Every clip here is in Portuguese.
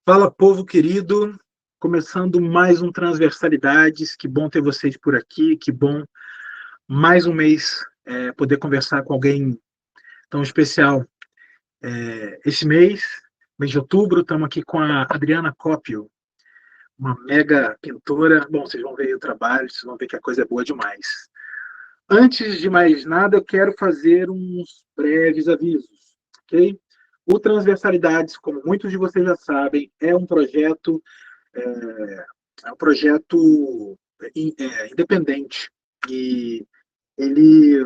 Fala, povo querido, começando mais um Transversalidades, que bom ter vocês por aqui, que bom mais um mês poder conversar com alguém tão especial. Esse mês de outubro, estamos aqui com a Adriana Cópio, uma mega pintora. Bom, vocês vão ver aí o trabalho, vocês vão ver que a coisa é boa demais. Antes de mais nada, eu quero fazer uns breves avisos, ok? O Transversalidades, como muitos de vocês já sabem, é um projeto independente e ele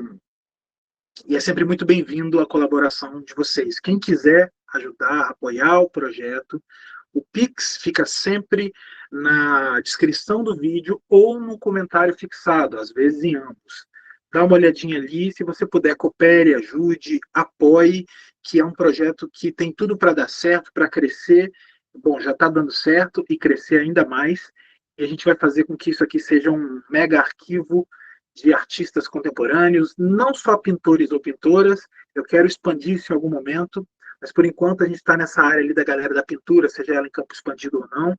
e é sempre muito bem-vindo a colaboração de vocês. Quem quiser ajudar, apoiar o projeto, o Pix fica sempre na descrição do vídeo ou no comentário fixado, às vezes em ambos. Dá uma olhadinha ali, se você puder, coopere, ajude, apoie, que é um projeto que tem tudo para dar certo, para crescer. Bom, já está dando certo e crescer ainda mais. E a gente vai fazer com que isso aqui seja um mega arquivo de artistas contemporâneos, não só pintores ou pintoras. Eu quero expandir isso em algum momento, mas por enquanto a gente está nessa área ali da galera da pintura, seja ela em campo expandido ou não,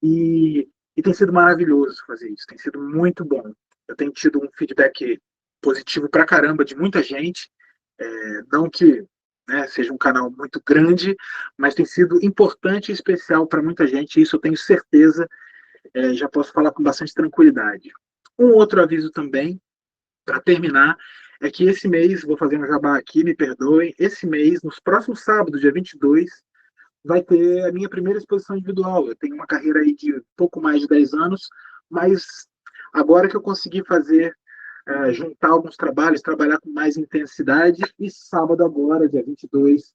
e tem sido maravilhoso fazer isso, tem sido muito bom. Eu tenho tido um feedback positivo pra caramba de muita gente, não que seja um canal muito grande, mas tem sido importante e especial para muita gente, e isso eu tenho certeza, já posso falar com bastante tranquilidade. Um outro aviso também, para terminar, é que esse mês, vou fazer um jabá aqui, me perdoem, esse mês, nos próximos sábados, dia 22, vai ter a minha primeira exposição individual. Eu tenho uma carreira aí de pouco mais de 10 anos, mas agora que eu consegui fazer, juntar alguns trabalhos, trabalhar com mais intensidade, e sábado agora, dia 22,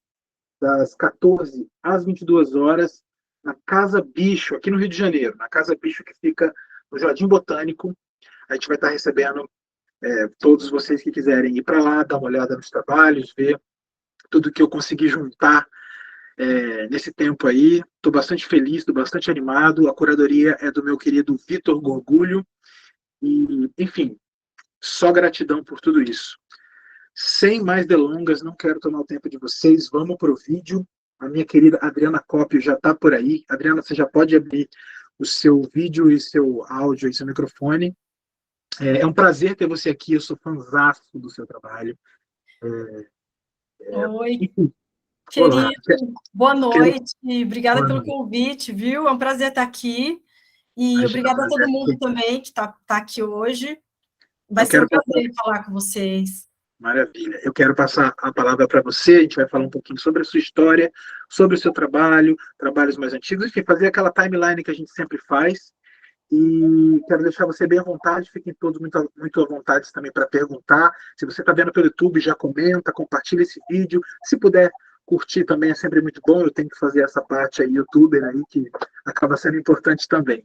das 14 às 22 horas, na Casa Bicho, aqui no Rio de Janeiro, na Casa Bicho que fica no Jardim Botânico. A gente vai estar recebendo todos vocês que quiserem ir para lá, dar uma olhada nos trabalhos, ver tudo que eu consegui juntar nesse tempo aí. Estou bastante feliz, estou bastante animado. A curadoria é do meu querido Vitor Gorgulho. E, enfim, só gratidão por tudo isso. Sem mais delongas, não quero tomar o tempo de vocês. Vamos para o vídeo. A minha querida Adriana Cópio já está por aí. Adriana, você já pode abrir o seu vídeo e seu áudio e seu microfone. É um prazer ter você aqui. Eu sou fãzaço do seu trabalho. Oi, Enfim, olá. querido, boa Quero... noite, obrigada pelo convite, viu? É um prazer estar aqui, e Imagina, obrigada a todo prazer. mundo também que está aqui hoje. Vai Eu ser um quero passar. prazer falar com vocês. Maravilha. Eu quero passar a palavra para você. A gente vai falar um pouquinho sobre a sua história, sobre o seu trabalho, trabalhos mais antigos, enfim, fazer aquela timeline que a gente sempre faz. E quero deixar você bem à vontade. Fiquem todos muito, muito à vontade também para perguntar. Se você está vendo pelo YouTube, já comenta, compartilha esse vídeo. Se puder curtir também é sempre muito bom. Eu tenho que fazer essa parte aí, YouTuber, aí, que acaba sendo importante também.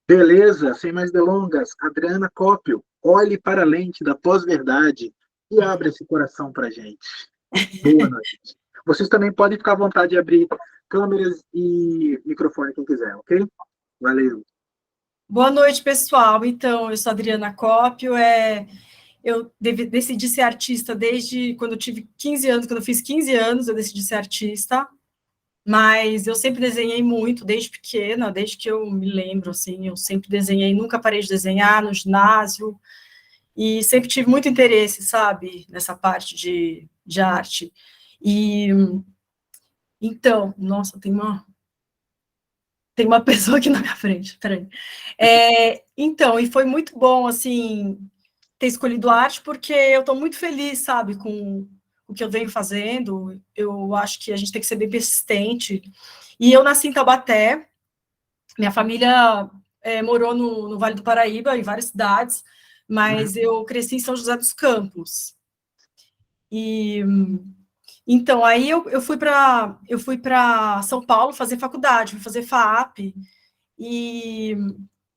Beleza, sem mais delongas, Adriana Cópio, olhe para a lente da pós-verdade e abra esse coração para a gente. Boa noite. Vocês também podem ficar à vontade de abrir câmeras e microfone quem quiser, ok? Valeu. Boa noite, pessoal. Então, eu sou a Adriana Cópio, eu decidi ser artista desde quando eu tive 15 anos, quando eu fiz 15 anos, eu decidi ser artista. Mas eu sempre desenhei muito, desde pequena, desde que eu me lembro, assim, eu sempre desenhei, nunca parei de desenhar no ginásio, e sempre tive muito interesse, sabe, nessa parte de arte. E, então, nossa, tem uma pessoa aqui na minha frente, peraí. Então, e foi muito bom, assim, ter escolhido arte, porque eu estou muito feliz, sabe, com o que eu venho fazendo. Eu acho que a gente tem que ser bem persistente. E eu nasci em Taubaté, minha família morou no Vale do Paraíba, em várias cidades, mas eu cresci em São José dos Campos. E então aí eu fui para São Paulo fazer faculdade, fui fazer FAAP, e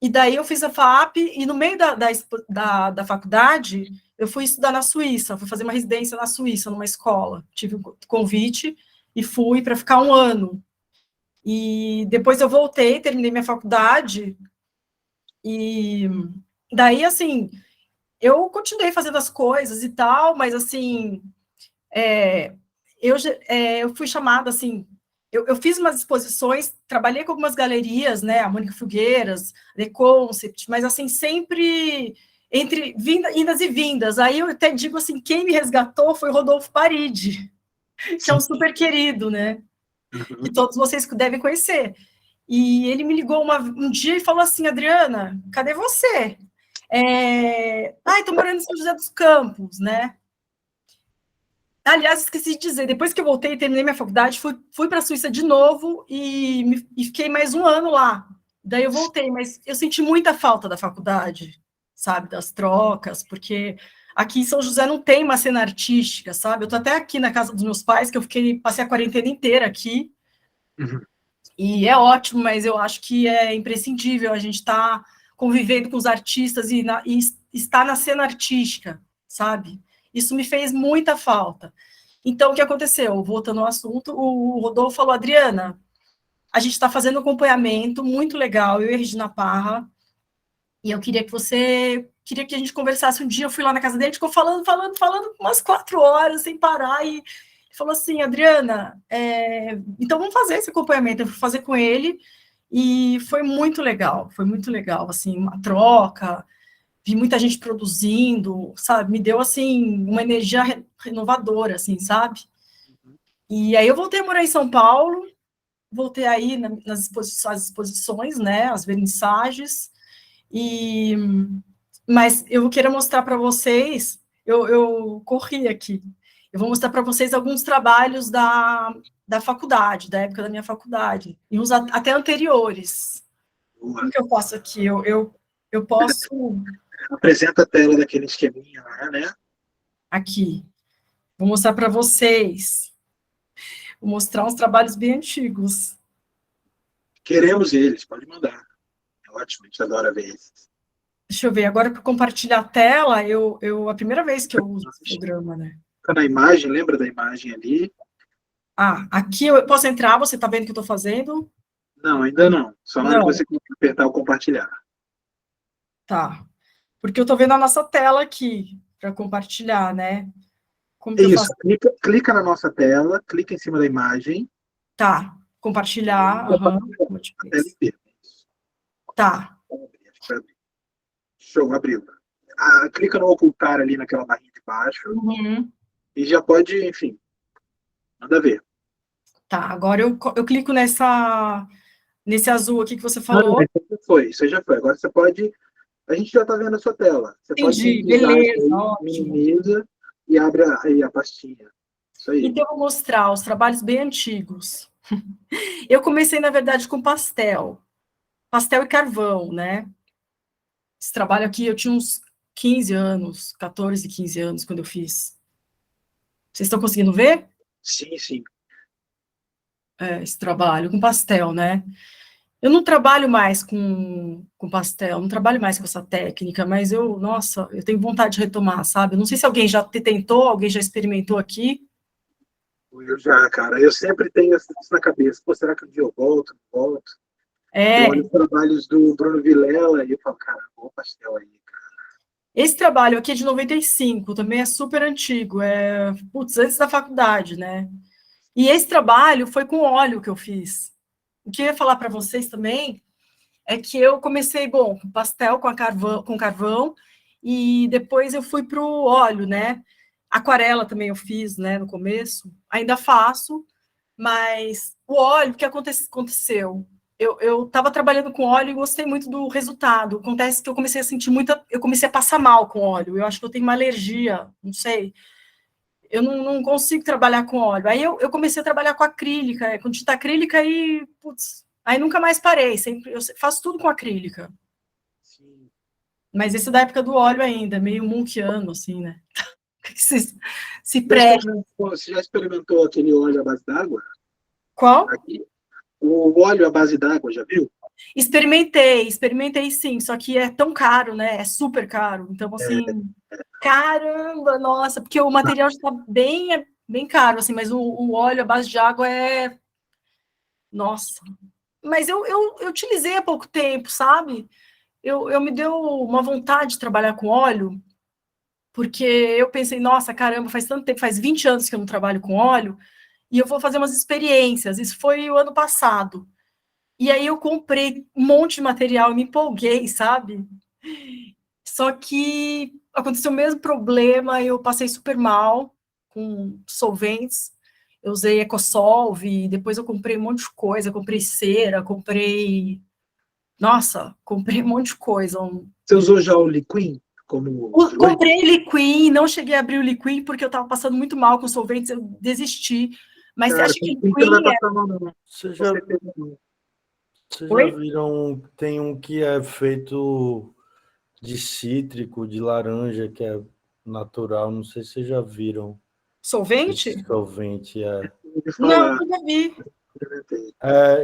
daí eu fiz a FAAP, e no meio da faculdade eu fui estudar na Suíça, fui fazer uma residência na Suíça, numa escola. Tive um convite e fui para ficar um ano. E depois eu voltei, terminei minha faculdade, e daí, assim, eu continuei fazendo as coisas e tal, mas, assim, eu fui chamada, assim, eu fiz umas exposições, trabalhei com algumas galerias, né, a Mônica Filgueiras, The Concept, mas assim, sempre entre indas e vindas. Aí eu até digo assim, quem me resgatou foi o Rodolfo Paridi, que é um super querido, né, que Uhum. todos vocês devem conhecer. E ele me ligou um dia e falou assim, Adriana, cadê você? Estou morando em São José dos Campos, né? Aliás, esqueci de dizer, depois que eu voltei, terminei minha faculdade, fui para a Suíça de novo e fiquei mais um ano lá. Daí eu voltei, mas eu senti muita falta da faculdade, sabe, das trocas, porque aqui em São José não tem uma cena artística, sabe? Eu tô até aqui na casa dos meus pais, que passei a quarentena inteira aqui, Uhum. e é ótimo, mas eu acho que é imprescindível a gente estar convivendo com os artistas e estar na cena artística, sabe? Isso me fez muita falta. Então, o que aconteceu? Voltando ao assunto, o Rodolfo falou, Adriana, a gente está fazendo um acompanhamento muito legal, eu e a Regina Parra, e eu queria que a gente conversasse um dia. Eu fui lá na casa dele, a gente ficou falando umas 4 horas sem parar, e ele falou assim, Adriana, então vamos fazer esse acompanhamento. Eu fui fazer com ele, e foi muito legal, assim, uma troca, vi muita gente produzindo, sabe, me deu, assim, uma energia renovadora, assim, sabe? E aí eu voltei a morar em São Paulo, voltei aí nas exposições, né, as vernissagens, e mas eu quero mostrar para vocês, eu corri aqui, eu vou mostrar para vocês alguns trabalhos da faculdade, da época da minha faculdade, e uns até anteriores. Boa. Como que eu faço aqui? Eu posso, Apresenta a tela daquele esqueminha lá, né? aqui, vou mostrar para vocês, vou mostrar uns trabalhos bem antigos. Queremos eles, pode mandar. É ótimo, a gente adora ver eles. Deixa eu ver, agora para compartilhar a tela, a primeira vez que eu uso esse programa, né? Fica na imagem, lembra da imagem ali? Aqui eu posso entrar, você está vendo o que eu estou fazendo? Não, ainda não. Só na hora que Não, você apertar o compartilhar. tá. Porque eu estou vendo a nossa tela aqui, para compartilhar, né? Como É que eu isso, faço? clica na nossa tela, clica em cima da imagem Tá, e compartilhar, compartilha como eu te a tela fiz. inteira. Tá, Acho que vai abrir. Show, abriu. Clica no ocultar ali naquela barrinha de baixo uhum. e já pode, enfim, manda ver. Tá, agora eu clico nesse azul aqui que você Não, não, falou. isso já foi, isso já foi. Agora você pode. A gente já está vendo a sua tela. Você pode Entendi, minimizar isso beleza, aí, ótimo. minimiza e abre aí a pastinha. Isso aí. Então, eu vou mostrar os trabalhos bem antigos. Eu comecei, na verdade, com pastel e carvão, né? Esse trabalho aqui, eu tinha uns 15 anos, 14, 15 anos, quando eu fiz. Vocês estão conseguindo ver? Sim, sim. Esse trabalho com pastel, né? Eu não trabalho mais com pastel, não trabalho mais com essa técnica, mas nossa, eu tenho vontade de retomar, sabe? Não sei se alguém já tentou, alguém já experimentou aqui. Eu já, cara. Eu sempre tenho isso na cabeça. Pô, será que um dia eu volto? Não volto? Eu olho É, os trabalhos do Bruno Vilela e eu falo, cara, bom pastel aí, cara. esse trabalho aqui é de 95, também é super antigo, putz, antes da faculdade, né? E esse trabalho foi com óleo que eu fiz. O que eu ia falar para vocês também é que eu comecei, bom, com pastel com carvão, e depois eu fui para o óleo, né? Aquarela também eu fiz, né, no começo. Ainda faço, mas o óleo, o que aconteceu? Eu estava trabalhando com óleo e gostei muito do resultado. Acontece que eu comecei a sentir eu comecei a passar mal com óleo. Eu acho que eu tenho uma alergia, não sei. Eu não consigo trabalhar com óleo. Aí eu comecei a trabalhar com acrílica, com tinta acrílica e, putz, aí nunca mais parei. Sempre, eu faço tudo com acrílica. Sim. Mas esse é da época do óleo ainda, meio munkiano, assim, né? Se Já presta. experimentou, você já experimentou aquele óleo à base d'água? Qual? Aqui, o óleo à base d'água, já viu? Experimentei sim, só que é tão caro, né? É super caro. Então, assim, caramba, nossa, porque o material está bem caro, assim, mas o óleo à base de água é. Nossa. Mas eu utilizei há pouco tempo, sabe? Eu me deu uma vontade de trabalhar com óleo, porque eu pensei, nossa, caramba, faz tanto tempo, faz 20 anos que eu não trabalho com óleo, e eu vou fazer umas experiências. Isso foi o ano passado. E aí eu comprei um monte de material e me empolguei, sabe? Só que aconteceu o mesmo problema, eu passei super mal com solventes. Eu usei Ecosolve, depois eu comprei um monte de coisa, comprei cera, comprei... Nossa, comprei um monte de coisa. Você usou já o Liquin como diluente? Comprei Liquin, não cheguei a abrir o Liquin porque eu estava passando muito mal com solventes, eu desisti. Mas você Cara, acha com que Liquin você não vai Liquin é... passar mal, não. Você já, Você teve um... você já Oi? viram, tem um que é feito de cítrico, de laranja, que é natural, não sei se vocês já viram esse Solvente? solvente. ouvi Não, falar, nunca vi. experimentei.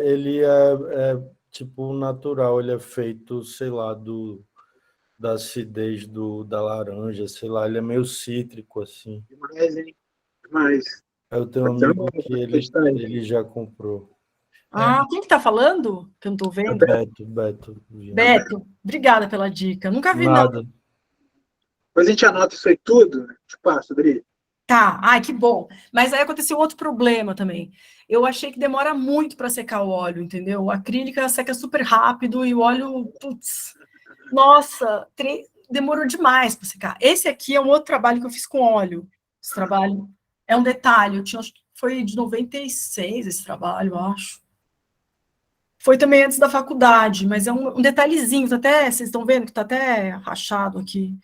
Ele é tipo natural, ele é feito, sei lá, da acidez da laranja, sei lá, ele é meio cítrico, assim. Demais, hein? Demais. Eu tenho um Pode ser amigo bom, que pode testar aí. ele já comprou. Ah, quem que tá falando? Que eu não tô É o vendo. Beto, Beto, é o Viana. Beto. Beto, obrigada pela dica. Nunca vi, não. Nada. Depois a gente anota isso aí tudo, né? Te passo, Adri. Tá, ai, que bom. Mas aí aconteceu outro problema também. Eu achei que demora muito para secar o óleo, entendeu? O acrílica seca super rápido e o óleo, putz, nossa, demorou demais para secar. Esse aqui é um outro trabalho que eu fiz com óleo. Esse trabalho é um detalhe, acho que foi de 96 esse trabalho, eu acho. Foi também antes da faculdade, mas é um detalhezinho, vocês estão vendo que está até rachado aqui.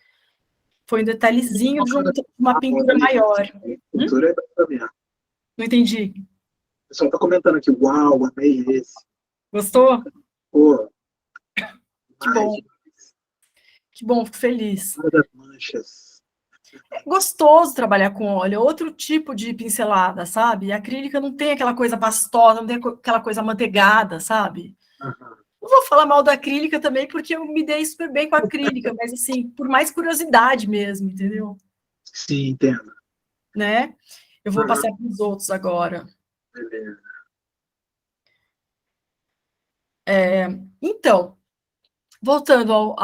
Foi um detalhezinho de uma pintura maior. Pintura é da minha. Não entendi. O pessoal tá comentando aqui, uau, amei esse. Gostou? Pô, Que mais bom, que bom, fico feliz. uma das manchas. É gostoso trabalhar com óleo, é outro tipo de pincelada, sabe? A acrílica não tem aquela coisa pastosa, não tem aquela coisa amanteigada, sabe? Aham. Não vou falar mal da acrílica também, porque eu me dei super bem com a acrílica, mas assim, por mais curiosidade mesmo, entendeu? Sim, entendo. Né? Eu vou Aham, passar para os outros agora. beleza. Então, voltando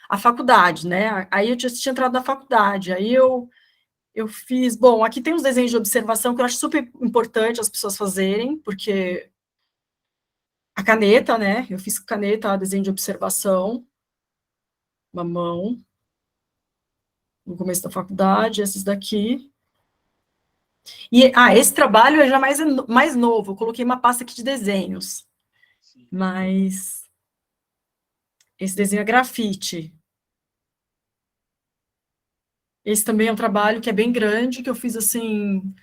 à faculdade, né? Aí eu tinha entrado na faculdade, aí eu fiz, bom, aqui tem uns desenhos de observação que eu acho super importante as pessoas fazerem, porque a caneta, né? Eu fiz com caneta, desenho de observação, uma mão, no começo da faculdade, esses daqui. E, esse trabalho é já mais novo, eu coloquei uma pasta aqui de desenhos, Sim. mas esse desenho é grafite. Esse também é um trabalho que é bem grande, que eu fiz assim,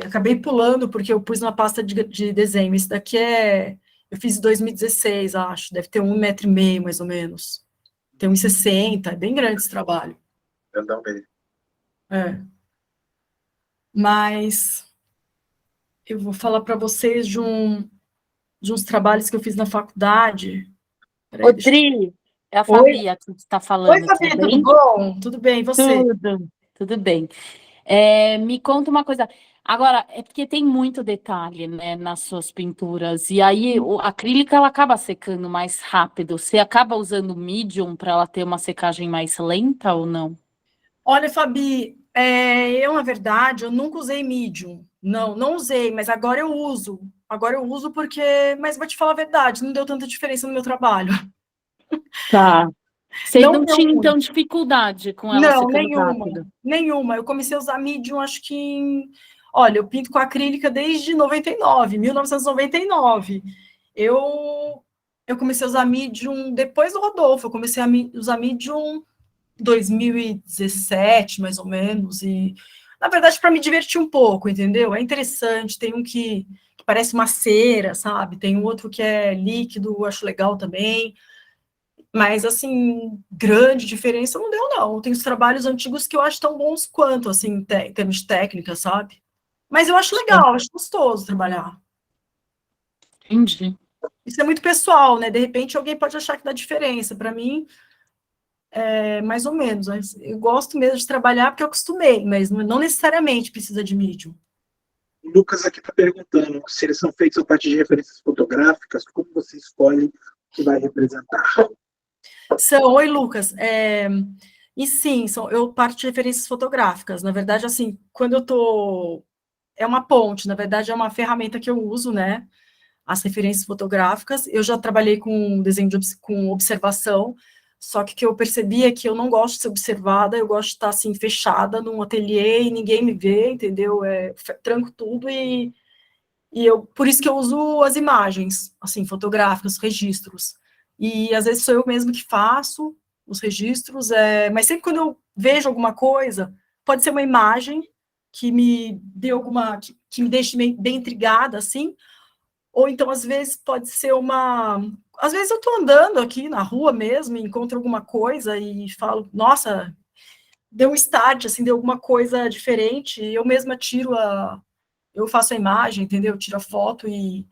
acabei pulando, porque eu pus uma pasta de desenho. Esse daqui eu fiz em 2016, acho, deve ter 1,5 metro, mais ou menos. Tem 1,60, é bem grande esse trabalho. Grandão mesmo. É. Mas eu vou falar para vocês de uns trabalhos que eu fiz na faculdade. Ô, Peraí, Dri, é a Oi? Fabi aqui que está Oi, falando, tudo Fabi, tudo bem? bom? Tudo bem, e você? Tudo bem. Me conta uma coisa. Agora, é porque tem muito detalhe, né, nas suas pinturas, e aí a acrílica ela acaba secando mais rápido. Você acaba usando medium para ela ter uma secagem mais lenta ou não? Olha, Fabi, na verdade, eu nunca usei Medium. Não, não usei, mas agora eu uso. Agora eu uso porque, mas vou te falar a verdade, não deu tanta diferença no meu trabalho. Tá. Você Não não deu tinha, então, muito. dificuldade com ela Não, secando nenhuma. rápido? Nenhuma. Eu comecei a usar Medium, acho que olha, eu pinto com acrílica desde 99, 1999. Eu comecei a usar Medium depois do Rodolfo. Eu comecei a usar Medium 2017, mais ou menos, e na verdade para me divertir um pouco, entendeu? É interessante, tem um que parece uma cera, sabe? Tem um outro que é líquido, eu acho legal também, mas assim, grande diferença não deu, não. Tem os trabalhos antigos que eu acho tão bons quanto, assim, em termos de técnica, sabe? Mas eu acho legal, acho gostoso trabalhar. Entendi. Isso é muito pessoal, né? De repente alguém pode achar que dá diferença. Para mim, mais ou menos. Eu gosto mesmo de trabalhar porque eu acostumei, mas não necessariamente precisa de medium. O Lucas aqui está perguntando se eles são feitos a partir de referências fotográficas, como você escolhe o que vai representar? Oi, Lucas. E sim, eu parto de referências fotográficas. Na verdade, assim, quando eu estou é uma ponte, na verdade é uma ferramenta que eu uso, né? As referências fotográficas. Eu já trabalhei com desenho com observação, só que o que eu percebi é que eu não gosto de ser observada, eu gosto de estar assim fechada num ateliê e ninguém me vê, entendeu? Tranco tudo e por isso que eu uso as imagens, assim, fotográficas, registros. E às vezes sou eu mesmo que faço os registros, mas sempre quando eu vejo alguma coisa, pode ser uma imagem que me dê que me deixe bem intrigada, assim, ou então às vezes pode ser às vezes eu estou andando aqui na rua mesmo, e encontro alguma coisa e falo, nossa, deu um start, assim, deu alguma coisa diferente, e eu mesma eu faço a imagem, entendeu? Eu tiro a foto e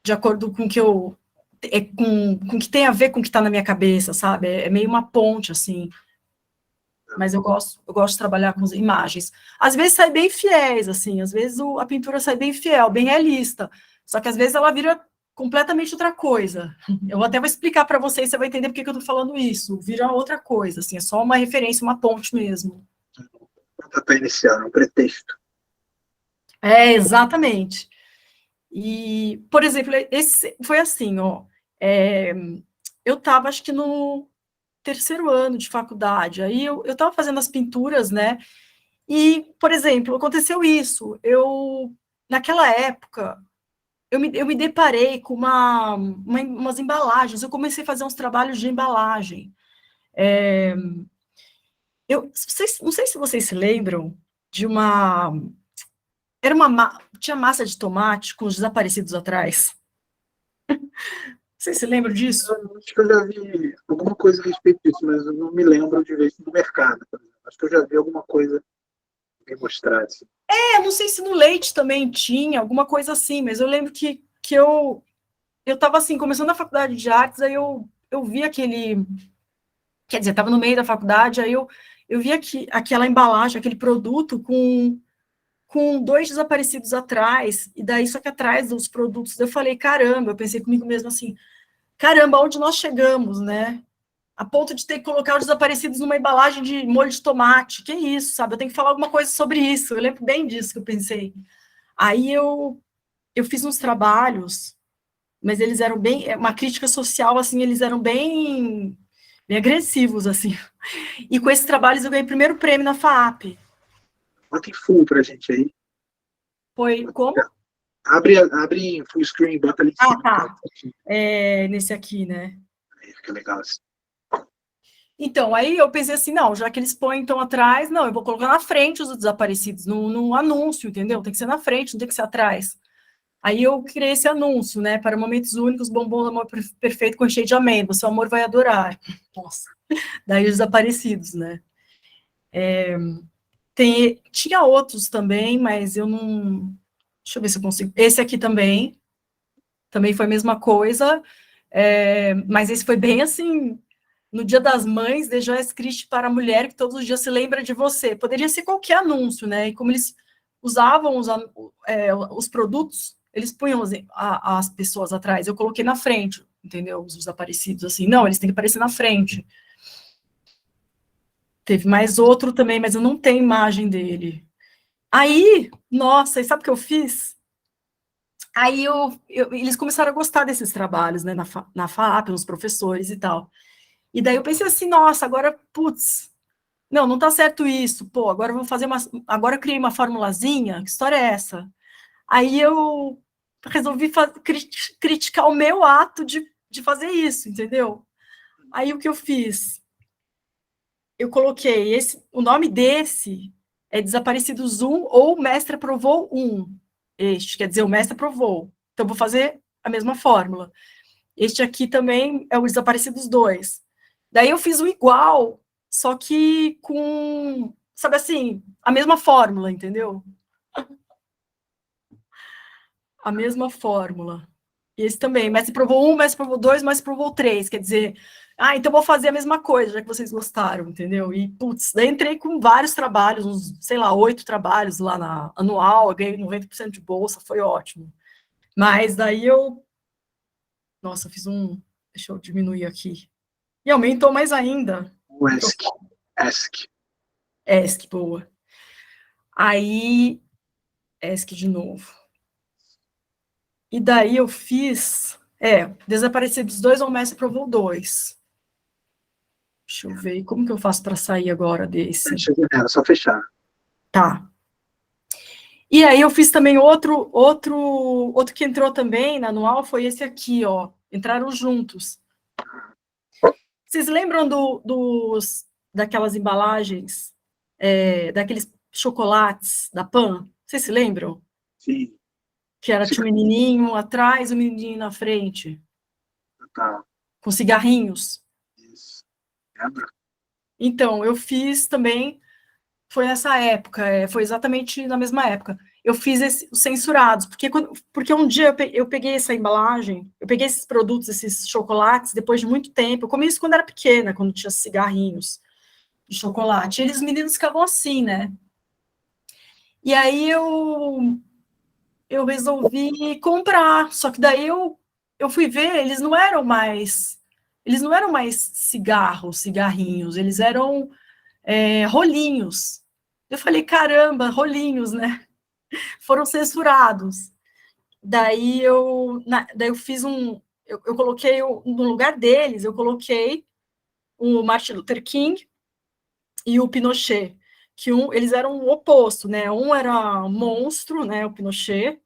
de acordo com o que com o que tem a ver com o que está na minha cabeça, sabe? É meio uma ponte, assim. Mas eu gosto de trabalhar com as imagens. Às vezes sai bem fiéis, assim, às vezes a pintura sai bem fiel, bem realista. Só que às vezes ela vira completamente outra coisa. Eu até vou explicar para vocês, você vai entender por que eu estou falando isso. Vira outra coisa, assim, é só uma referência, uma ponte mesmo. Para iniciar, um pretexto. Exatamente. E, por exemplo, esse foi assim, ó. Eu estava, acho que no terceiro ano de faculdade, aí eu estava fazendo as pinturas, né? E, por exemplo, aconteceu isso. Naquela época, eu me deparei com umas embalagens. Eu comecei a fazer uns trabalhos de embalagem. Não sei se vocês se lembram de tinha massa de tomate com os desaparecidos atrás. Vocês se lembram disso? Eu acho que eu já vi alguma coisa a respeito disso, mas eu não me lembro de ver isso no mercado, por exemplo. Acho que eu já vi alguma coisa me mostrar assim. Não sei se no leite também tinha, alguma coisa assim, mas eu lembro que eu estava assim, começando a faculdade de artes, aí eu vi quer dizer, estava no meio da faculdade, aí eu vi aquela embalagem, aquele produto com dois desaparecidos atrás, e daí só que atrás dos produtos, eu falei, caramba, eu pensei comigo mesmo assim, caramba, onde nós chegamos, né? A ponto de ter que colocar os desaparecidos numa embalagem de molho de tomate, que isso, sabe? Eu tenho que falar alguma coisa sobre isso, eu lembro bem disso que eu pensei. Aí eu fiz uns trabalhos, mas eles eram uma crítica social, assim, eles eram bem agressivos, assim. E com esses trabalhos eu ganhei o primeiro prêmio na FAAP. Bota em full pra gente aí. Foi como? Abre em full screen, bota ali em cima. Tá. Nesse aqui, né? Aí fica legal assim. Então, aí eu pensei assim, não, já que eles põem então atrás, não, eu vou colocar na frente os desaparecidos, no anúncio, entendeu? Tem que ser na frente, não tem que ser atrás. Aí eu criei esse anúncio, né, para momentos únicos, bombom do amor perfeito com recheio de amêndoa, seu amor vai adorar. Nossa, daí os desaparecidos, né. Tinha outros também, mas eu não... Deixa eu ver se eu consigo. Esse aqui também foi a mesma coisa, mas esse foi bem assim... No Dia das Mães, de Joias Christie para a mulher que todos os dias se lembra de você. Poderia ser qualquer anúncio, né? E como eles usavam os produtos, eles punham as pessoas atrás. Eu coloquei na frente, entendeu? Os desaparecidos, assim. Não, eles têm que aparecer na frente. Teve mais outro também, mas eu não tenho imagem dele. Aí, nossa, e sabe o que eu fiz? Aí eles começaram a gostar desses trabalhos, né? Na FAAP, nos professores e tal. E daí eu pensei assim, nossa, agora, putz, não tá certo isso, pô, agora eu vou fazer agora eu criei uma formulazinha, que história é essa? Aí eu resolvi criticar o meu ato de fazer isso, entendeu? Aí o que eu fiz? Eu coloquei o nome desse é Desaparecidos 1 ou Mestre Aprovou 1. Quer dizer, o Mestre aprovou. Então, vou fazer a mesma fórmula. Este aqui também é o Desaparecidos 2. Daí eu fiz o igual, só que com, sabe assim, a mesma fórmula, entendeu? A mesma fórmula. E esse também, Mestre provou 1, Mestre provou 2, Mestre provou 3, quer dizer, então vou fazer a mesma coisa, já que vocês gostaram, entendeu? E, putz, daí entrei com vários trabalhos, uns, sei lá, 8 trabalhos lá na anual, eu ganhei 90% de bolsa, foi ótimo. Mas daí nossa, eu fiz deixa eu diminuir aqui. E aumentou mais ainda. O ESC. Que boa. Aí ESC de novo. E daí eu fiz... Desaparecidos 2 ou Mestre Provou 2. Deixa eu ver, como que eu faço para sair agora desse? Era só fechar. Tá. E aí eu fiz também outro que entrou também na anual, foi esse aqui, ó. Entraram juntos. Vocês lembram daquelas embalagens, daqueles chocolates da Pan? Vocês se lembram? Sim. Que tinha um menininho atrás, um menininho na frente. Tá. Com cigarrinhos. Isso. Lembra? Então, eu fiz também, foi nessa época, foi exatamente na mesma época. Eu fiz os censurados, porque um dia eu peguei essa embalagem, eu peguei esses produtos, esses chocolates, depois de muito tempo. Eu comi isso quando era pequena, quando tinha cigarrinhos de chocolate. E os meninos ficavam assim, né? E aí eu resolvi comprar, só que daí eu fui ver, eles não eram mais cigarrinhos, eles eram rolinhos. Eu falei, caramba, rolinhos, né? Foram censurados. Daí eu fiz eu coloquei, no lugar deles, eu coloquei o Martin Luther King e o Pinochet, que eles eram o oposto, né? Um era um monstro, né? O Pinochet,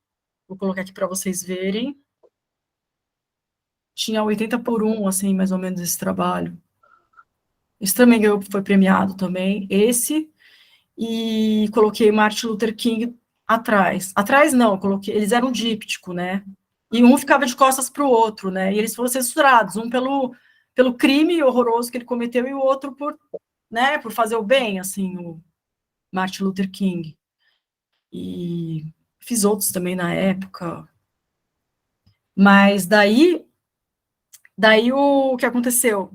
vou colocar aqui para vocês verem. Tinha 80-1, assim, mais ou menos, esse trabalho. Esse também foi premiado também, esse, e coloquei Martin Luther King atrás. Atrás não, eles eram díptico, né? E um ficava de costas para o outro, né? E eles foram censurados, um pelo crime horroroso que ele cometeu e o outro por fazer o bem, assim, o Martin Luther King. E fiz outros também na época. Mas daí o que aconteceu?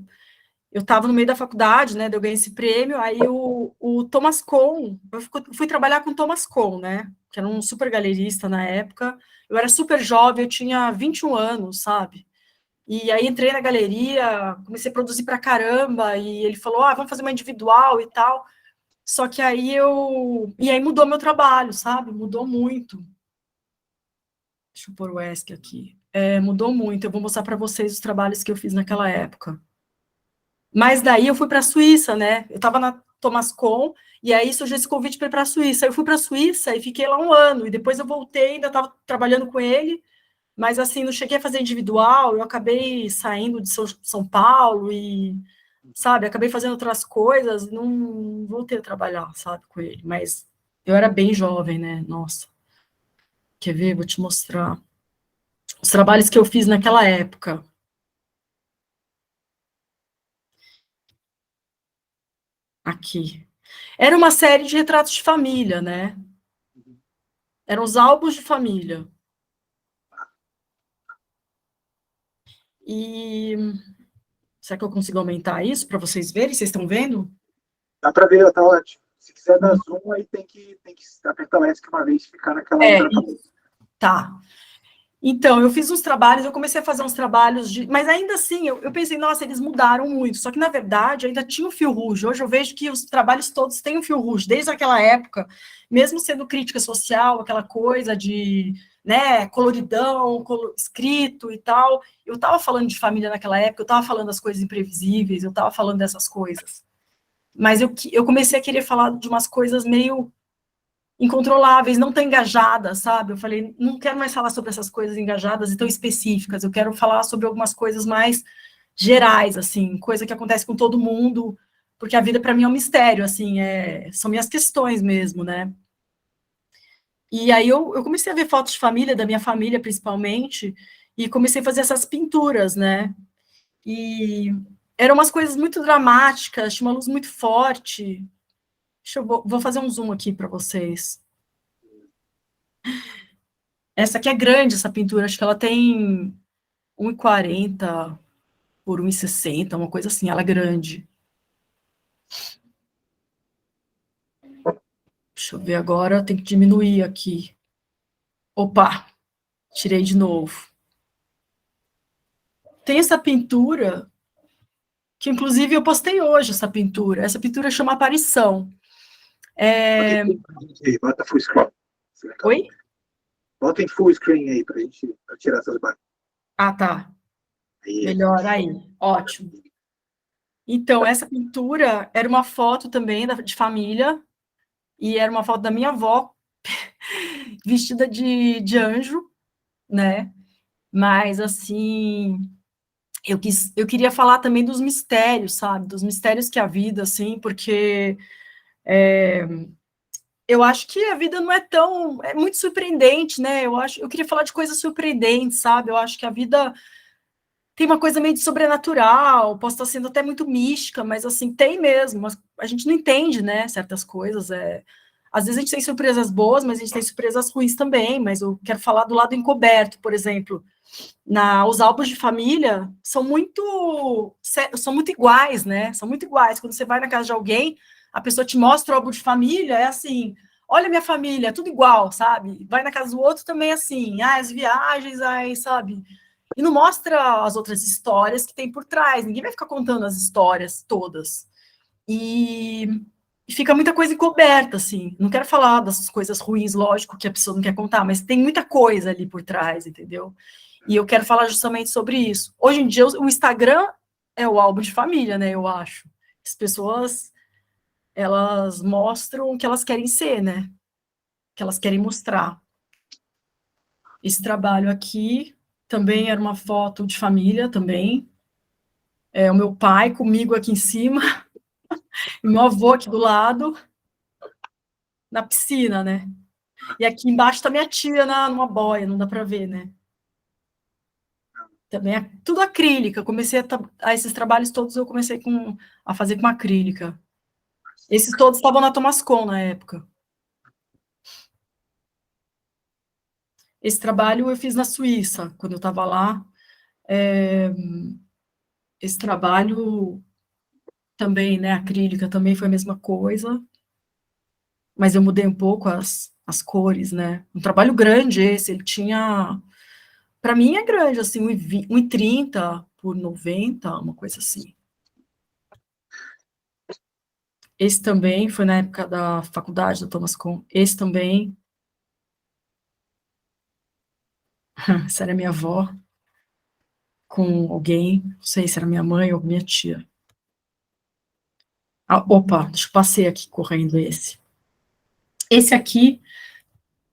Eu estava no meio da faculdade, né? Eu ganhei esse prêmio, aí o Thomas Kohn, eu fui trabalhar com o Thomas Kohn, né? Que era um super galerista na época. Eu era super jovem, eu tinha 21 anos, sabe? E aí entrei na galeria, comecei a produzir pra caramba, e ele falou, vamos fazer uma individual e tal. Só que aí mudou meu trabalho, sabe? Mudou muito. Deixa eu pôr o ESC aqui. Mudou muito, eu vou mostrar para vocês os trabalhos que eu fiz naquela época. Mas daí eu fui para a Suíça, né? Eu estava na Thomas Kohn, e aí surgiu esse convite para ir para a Suíça. Eu fui para a Suíça e fiquei lá 1 ano, e depois eu voltei, ainda estava trabalhando com ele, mas assim, não cheguei a fazer individual, eu acabei saindo de São Paulo e, sabe, acabei fazendo outras coisas, não voltei a trabalhar, sabe, com ele. Mas eu era bem jovem, né? Nossa. Quer ver? Vou te mostrar os trabalhos que eu fiz naquela época. Aqui. Era uma série de retratos de família, né? Eram os álbuns de família. E será que eu consigo aumentar isso para vocês verem? Vocês estão vendo? Dá para ver, tá ótimo. Se quiser dar zoom, aí tem que apertar o ESC uma vez e ficar naquela outra. Tá. Então, eu fiz uns trabalhos, eu comecei a fazer uns trabalhos mas ainda assim, eu pensei, nossa, eles mudaram muito, só que, na verdade, ainda tinha o fio rouge. Hoje eu vejo que os trabalhos todos têm o fio rouge, desde aquela época, mesmo sendo crítica social, aquela coisa de, né, coloridão, escrito e tal. Eu estava falando de família naquela época, eu estava falando das coisas imprevisíveis, eu estava falando dessas coisas. Mas eu comecei a querer falar de umas coisas meio incontroláveis, não tão engajadas, sabe? Eu falei, não quero mais falar sobre essas coisas engajadas e tão específicas, eu quero falar sobre algumas coisas mais gerais, assim, coisa que acontece com todo mundo, porque a vida para mim é um mistério, assim, são minhas questões mesmo, né? E aí eu comecei a ver fotos de família, da minha família principalmente, e comecei a fazer essas pinturas, né? E eram umas coisas muito dramáticas, tinha uma luz muito forte. Vou fazer um zoom aqui para vocês. Essa aqui é grande, essa pintura, acho que ela tem 1,40 por 1,60, uma coisa assim, ela é grande. Deixa eu ver agora, tem que diminuir aqui. Opa, tirei de novo. Tem essa pintura, que inclusive eu postei hoje essa pintura. Essa pintura chama Aparição. Bota full screen. legal. Oi? Bota em full screen aí pra gente tirar essas barras. Ah, tá. Aí, Melhor aí. Ótimo. Então, essa pintura era uma foto também de família, e era uma foto da minha avó, vestida de anjo, né? Mas, assim, eu queria falar também dos mistérios, sabe? Dos mistérios que a vida, assim, porque eu acho que a vida não é tão... É muito surpreendente, né? Eu queria falar de coisas surpreendentes, sabe? Eu acho que a vida tem uma coisa meio de sobrenatural, posso estar sendo até muito mística, mas, assim, tem mesmo. Mas a gente não entende, né, certas coisas. Às vezes a gente tem surpresas boas, mas a gente tem surpresas ruins também. Mas eu quero falar do lado encoberto, por exemplo. Os álbuns de família são muito iguais, né? São muito iguais. Quando você vai na casa de alguém, a pessoa te mostra o álbum de família, é assim, olha minha família, é tudo igual, sabe? Vai na casa do outro também assim, as viagens, sabe? E não mostra as outras histórias que tem por trás. Ninguém vai ficar contando as histórias todas. E fica muita coisa encoberta, assim. Não quero falar das coisas ruins, lógico, que a pessoa não quer contar, mas tem muita coisa ali por trás, entendeu? E eu quero falar justamente sobre isso. Hoje em dia, o Instagram é o álbum de família, né? Eu acho. As pessoas, elas mostram o que elas querem ser, né? O que elas querem mostrar. Esse trabalho aqui também era uma foto de família, também. O meu pai comigo aqui em cima, e meu avô aqui do lado, na piscina, né? E aqui embaixo tá minha tia numa boia, não dá para ver, né? Também é tudo acrílica. Comecei esses trabalhos todos eu comecei a fazer com acrílica. Esses todos estavam na Thomascon na época. Esse trabalho eu fiz na Suíça, quando eu estava lá. Esse trabalho também, né, acrílica, também foi a mesma coisa, mas eu mudei um pouco as cores, né? Um trabalho grande esse, ele tinha... Para mim é grande, assim, 1,30 por 90, uma coisa assim. Esse também foi na época da faculdade da Thomascon. Esse também. Essa era minha avó com alguém, não sei se era minha mãe ou minha tia. Opa, deixa eu passei aqui correndo esse. Esse aqui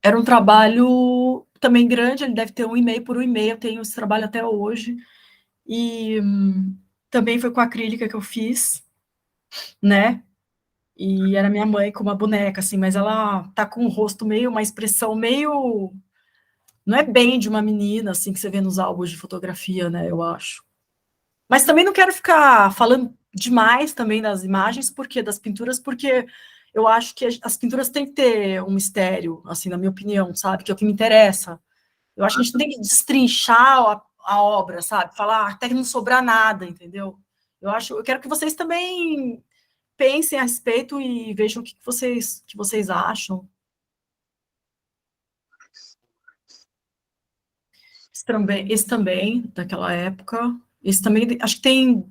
era um trabalho também grande, ele deve ter 1,5 por 1,5, eu tenho esse trabalho até hoje. E também foi com acrílica que eu fiz, né? E era minha mãe com uma boneca, assim, mas ela tá com o rosto meio, uma expressão meio... Não é bem de uma menina, assim, que você vê nos álbuns de fotografia, né, eu acho. Mas também não quero ficar falando demais também das imagens, das pinturas, porque eu acho que as pinturas têm que ter um mistério, assim, na minha opinião, sabe? Que é o que me interessa. Eu acho que a gente tem que destrinchar a obra, sabe? Falar até que não sobrar nada, entendeu? Eu quero que vocês também pensem a respeito e vejam o que vocês acham. Esse também, daquela época. Esse também, acho que tem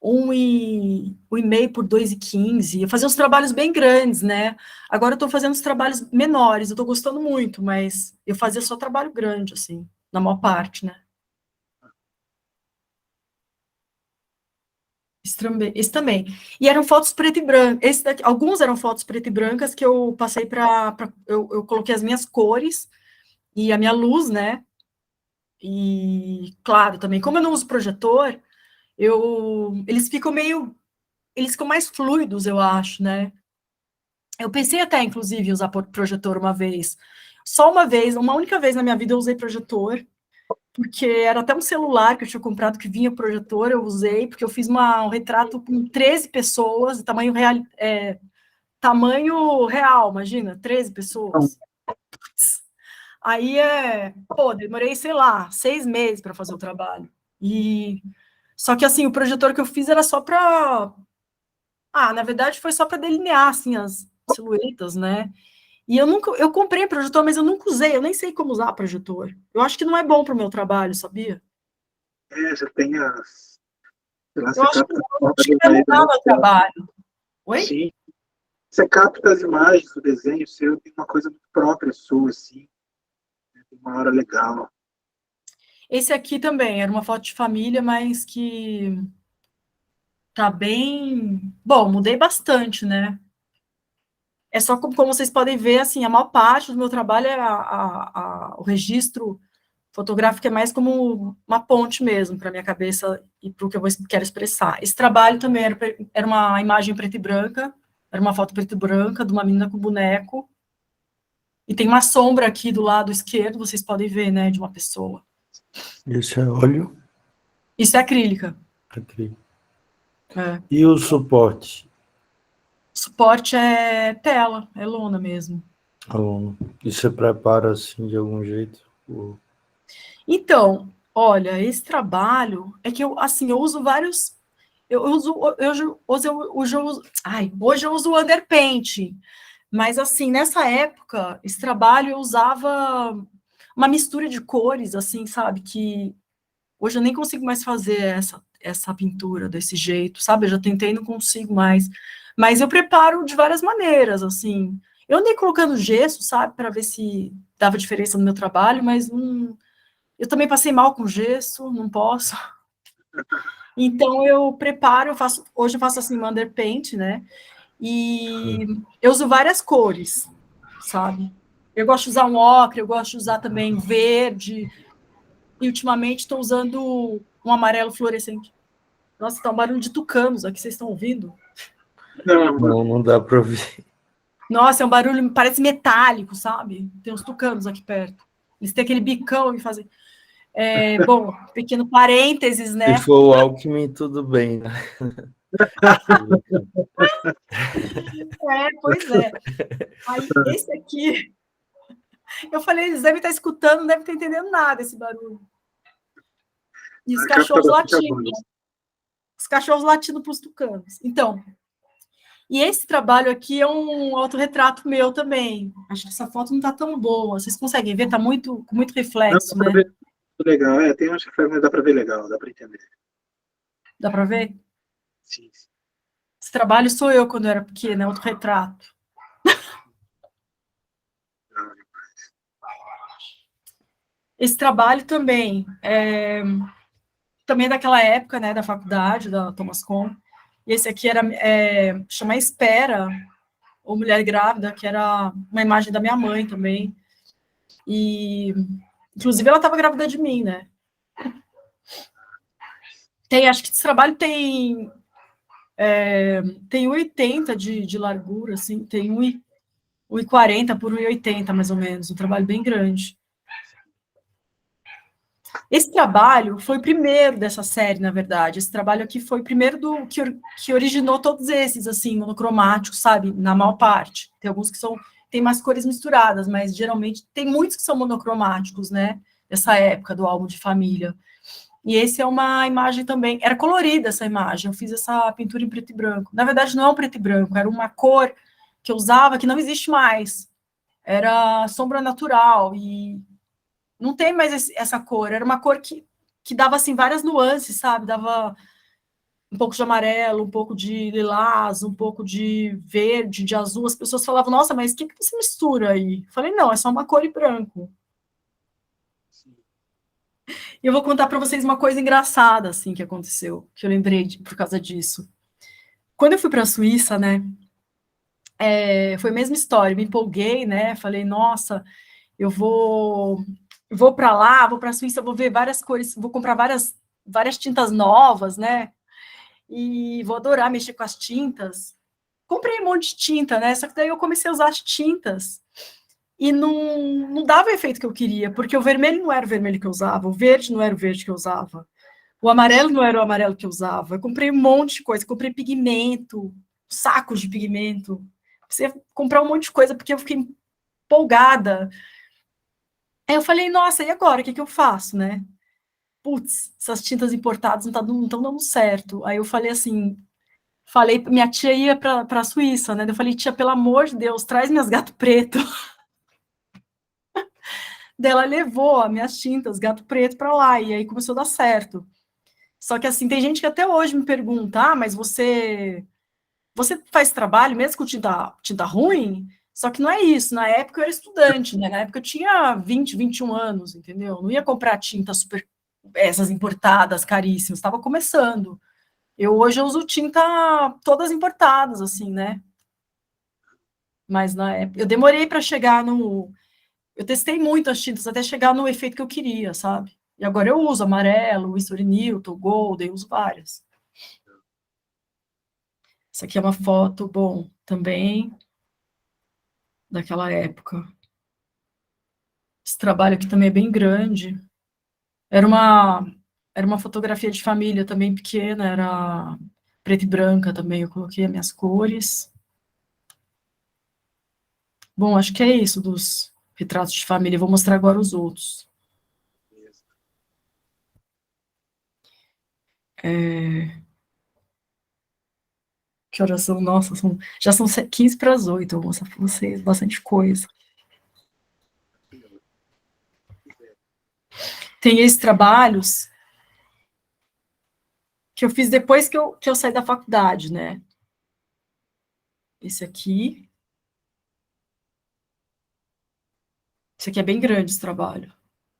1,5 por 2,15. Eu fazia uns trabalhos bem grandes, né? Agora eu estou fazendo os trabalhos menores, eu estou gostando muito, mas eu fazia só trabalho grande, assim, na maior parte, né? Esse também. E eram fotos preto e branco. Alguns eram fotos preto e brancas que eu passei eu coloquei as minhas cores e a minha luz, né? E, claro, também, como eu não uso projetor, eles ficam mais fluidos, eu acho, né? Eu pensei até, inclusive, em usar projetor uma vez. Só uma vez, uma única vez na minha vida eu usei projetor, porque era até um celular que eu tinha comprado que vinha projetor, eu usei, porque eu fiz um retrato com 13 pessoas, tamanho real, imagina, 13 pessoas. Aí, demorei, sei lá, 6 meses para fazer o trabalho. Só que, assim, o projetor que eu fiz era só para... na verdade, foi só para delinear, assim, as silhuetas, né? E eu comprei projetor, mas eu nunca usei, eu nem sei como usar projetor. Eu acho que não é bom para o meu trabalho, sabia? Você tem as... Sei lá, Eu você acho tá que vai mudar o meu trabalho. Oi? Sim. você capta as imagens do desenho seu, tem uma coisa muito própria sua, assim, né? Tem uma hora legal. Esse aqui também era uma foto de família, mas que tá bem... Bom, mudei bastante, né? É só como vocês podem ver, assim, a maior parte do meu trabalho é o registro fotográfico é mais como uma ponte mesmo para minha cabeça e para o que eu quero expressar. Esse trabalho também era uma imagem preta e branca, era uma foto preta e branca de uma menina com boneco, e tem uma sombra aqui do lado esquerdo, vocês podem ver, né, de uma pessoa. Esse é óleo. Isso é acrílica. Acrílico. É. E o suporte? O suporte é tela, é lona mesmo. Aluno. E você prepara assim de algum jeito? Então, olha, esse trabalho é que eu, assim, eu uso vários. Hoje eu uso o underpaint, mas assim, nessa época, esse trabalho eu usava uma mistura de cores, assim, sabe, que hoje eu nem consigo mais fazer essa pintura desse jeito, sabe, eu já tentei, não consigo mais, mas eu preparo de várias maneiras, assim, eu andei colocando gesso, sabe, para ver se dava diferença no meu trabalho, mas não, eu também passei mal com gesso, não posso. Então eu preparo, hoje eu faço assim, um underpaint, né? E eu uso várias cores, sabe? Eu gosto de usar um ocre, eu gosto de usar também verde, e ultimamente estou usando um amarelo fluorescente. Nossa, tá um barulho de tucanos aqui, vocês estão ouvindo? Não dá para ouvir. Nossa, é um barulho, parece metálico, sabe? Tem uns tucanos aqui perto. Eles têm aquele bicão e fazem... bom, pequeno parênteses, né? Se for o Alckmin, tudo bem, né? Pois é. Aí, esse aqui, eu falei, eles devem estar escutando, não devem estar entendendo nada esse barulho. E os cachorros latindo. Os cachorros latindo para os tucanos. Então, e esse trabalho aqui é um autorretrato meu também. Acho que essa foto não está tão boa. Vocês conseguem ver? Está com muito reflexo, Não, dá né? pra ver legal. Tem umas referências, mas dá para ver legal, dá para entender. Dá para ver? Sim, sim. Esse trabalho sou eu quando eu era pequena, é autorretrato. Esse trabalho também também é daquela época, né, da faculdade, da Thomas Kuhn. E esse aqui chama Espera, ou Mulher Grávida, que era uma imagem da minha mãe também. E, inclusive, ela estava grávida de mim, né? Acho que esse trabalho tem 1,80 de largura, assim, tem 1,40 por 1,80, mais ou menos, um trabalho bem grande. Esse trabalho foi o primeiro dessa série, na verdade. Esse trabalho aqui foi o primeiro que originou todos esses, assim, monocromáticos, sabe? Na maior parte. Tem alguns que tem mais cores misturadas, mas geralmente tem muitos que são monocromáticos, né? Dessa época do álbum de família. E esse é uma imagem também. Era colorida essa imagem. Eu fiz essa pintura em preto e branco. Na verdade, não é um preto e branco, era uma cor que eu usava que não existe mais. Era sombra natural e não tem mais essa cor, era uma cor que dava, assim, várias nuances, sabe? Dava um pouco de amarelo, um pouco de lilás, um pouco de verde, de azul. As pessoas falavam, nossa, mas o que você mistura aí? Eu falei, não, é só uma cor e branco. E eu vou contar para vocês uma coisa engraçada, assim, que aconteceu, que eu lembrei por causa disso. Quando eu fui para a Suíça, né, foi a mesma história, me empolguei, né, falei, nossa, eu vou para lá, vou para a Suíça, vou ver várias cores, vou comprar várias tintas novas, né? E vou adorar mexer com as tintas. Comprei um monte de tinta, né? Só que daí eu comecei a usar as tintas e não dava o efeito que eu queria, porque o vermelho não era o vermelho que eu usava, o verde não era o verde que eu usava, o amarelo não era o amarelo que eu usava. Eu comprei um monte de coisa, comprei pigmento, sacos de pigmento. Precisei comprar um monte de coisa porque eu fiquei empolgada. Aí eu falei, nossa, e agora? O que eu faço, né? Putz, essas tintas importadas não estão dando certo. Aí eu falei assim, minha tia ia para a Suíça, né? Eu falei, tia, pelo amor de Deus, traz minhas gato preto. Daí ela levou as minhas tintas, gato preto, para lá, e aí começou a dar certo. Só que assim, tem gente que até hoje me pergunta, mas você você faz trabalho, mesmo com tinta ruim, só que não é isso. Na época eu era estudante, né? Na época eu tinha 20, 21 anos, entendeu? Não ia comprar tinta super, essas importadas, caríssimas, estava começando. Hoje eu uso tinta todas importadas, assim, né? Mas na época, eu demorei para chegar no... Eu testei muito as tintas até chegar no efeito que eu queria, sabe? E agora eu uso amarelo, Winsor & Newton, Golden, eu uso várias. Essa aqui é uma foto, bom, também daquela época. Esse trabalho aqui também é bem grande. Era uma fotografia de família também pequena, era preta e branca também, eu coloquei as minhas cores. Bom, acho que é isso dos retratos de família. Eu vou mostrar agora os outros. Que horas são? Nossa, já são 15 para as 8. Eu vou mostrar para vocês bastante coisa. Tem esses trabalhos que eu fiz depois que eu saí da faculdade, né? Esse aqui. Esse aqui é bem grande, esse trabalho.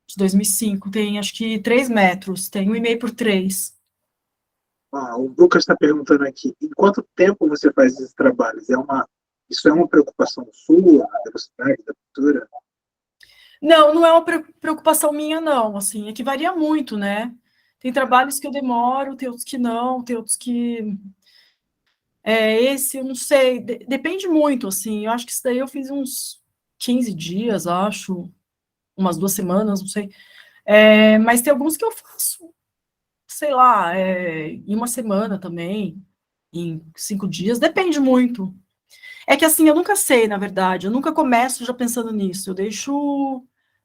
De 2005. Tem, acho que, 3 metros. Tem 1,5 por 3. O Lucas está perguntando aqui, em quanto tempo você faz esses trabalhos? Isso é uma preocupação sua, a velocidade da pintura? Não, não é uma preocupação minha, não. Assim, é que varia muito, né? Tem trabalhos que eu demoro, tem outros que não, tem outros que... esse, eu não sei, depende muito, assim. Eu acho que isso daí eu fiz uns 15 dias, acho. Umas 2 semanas, não sei. Mas tem alguns que eu faço, sei lá, em 1 semana também, em 5 dias, depende muito. É que assim, eu nunca sei, na verdade, eu nunca começo já pensando nisso, eu deixo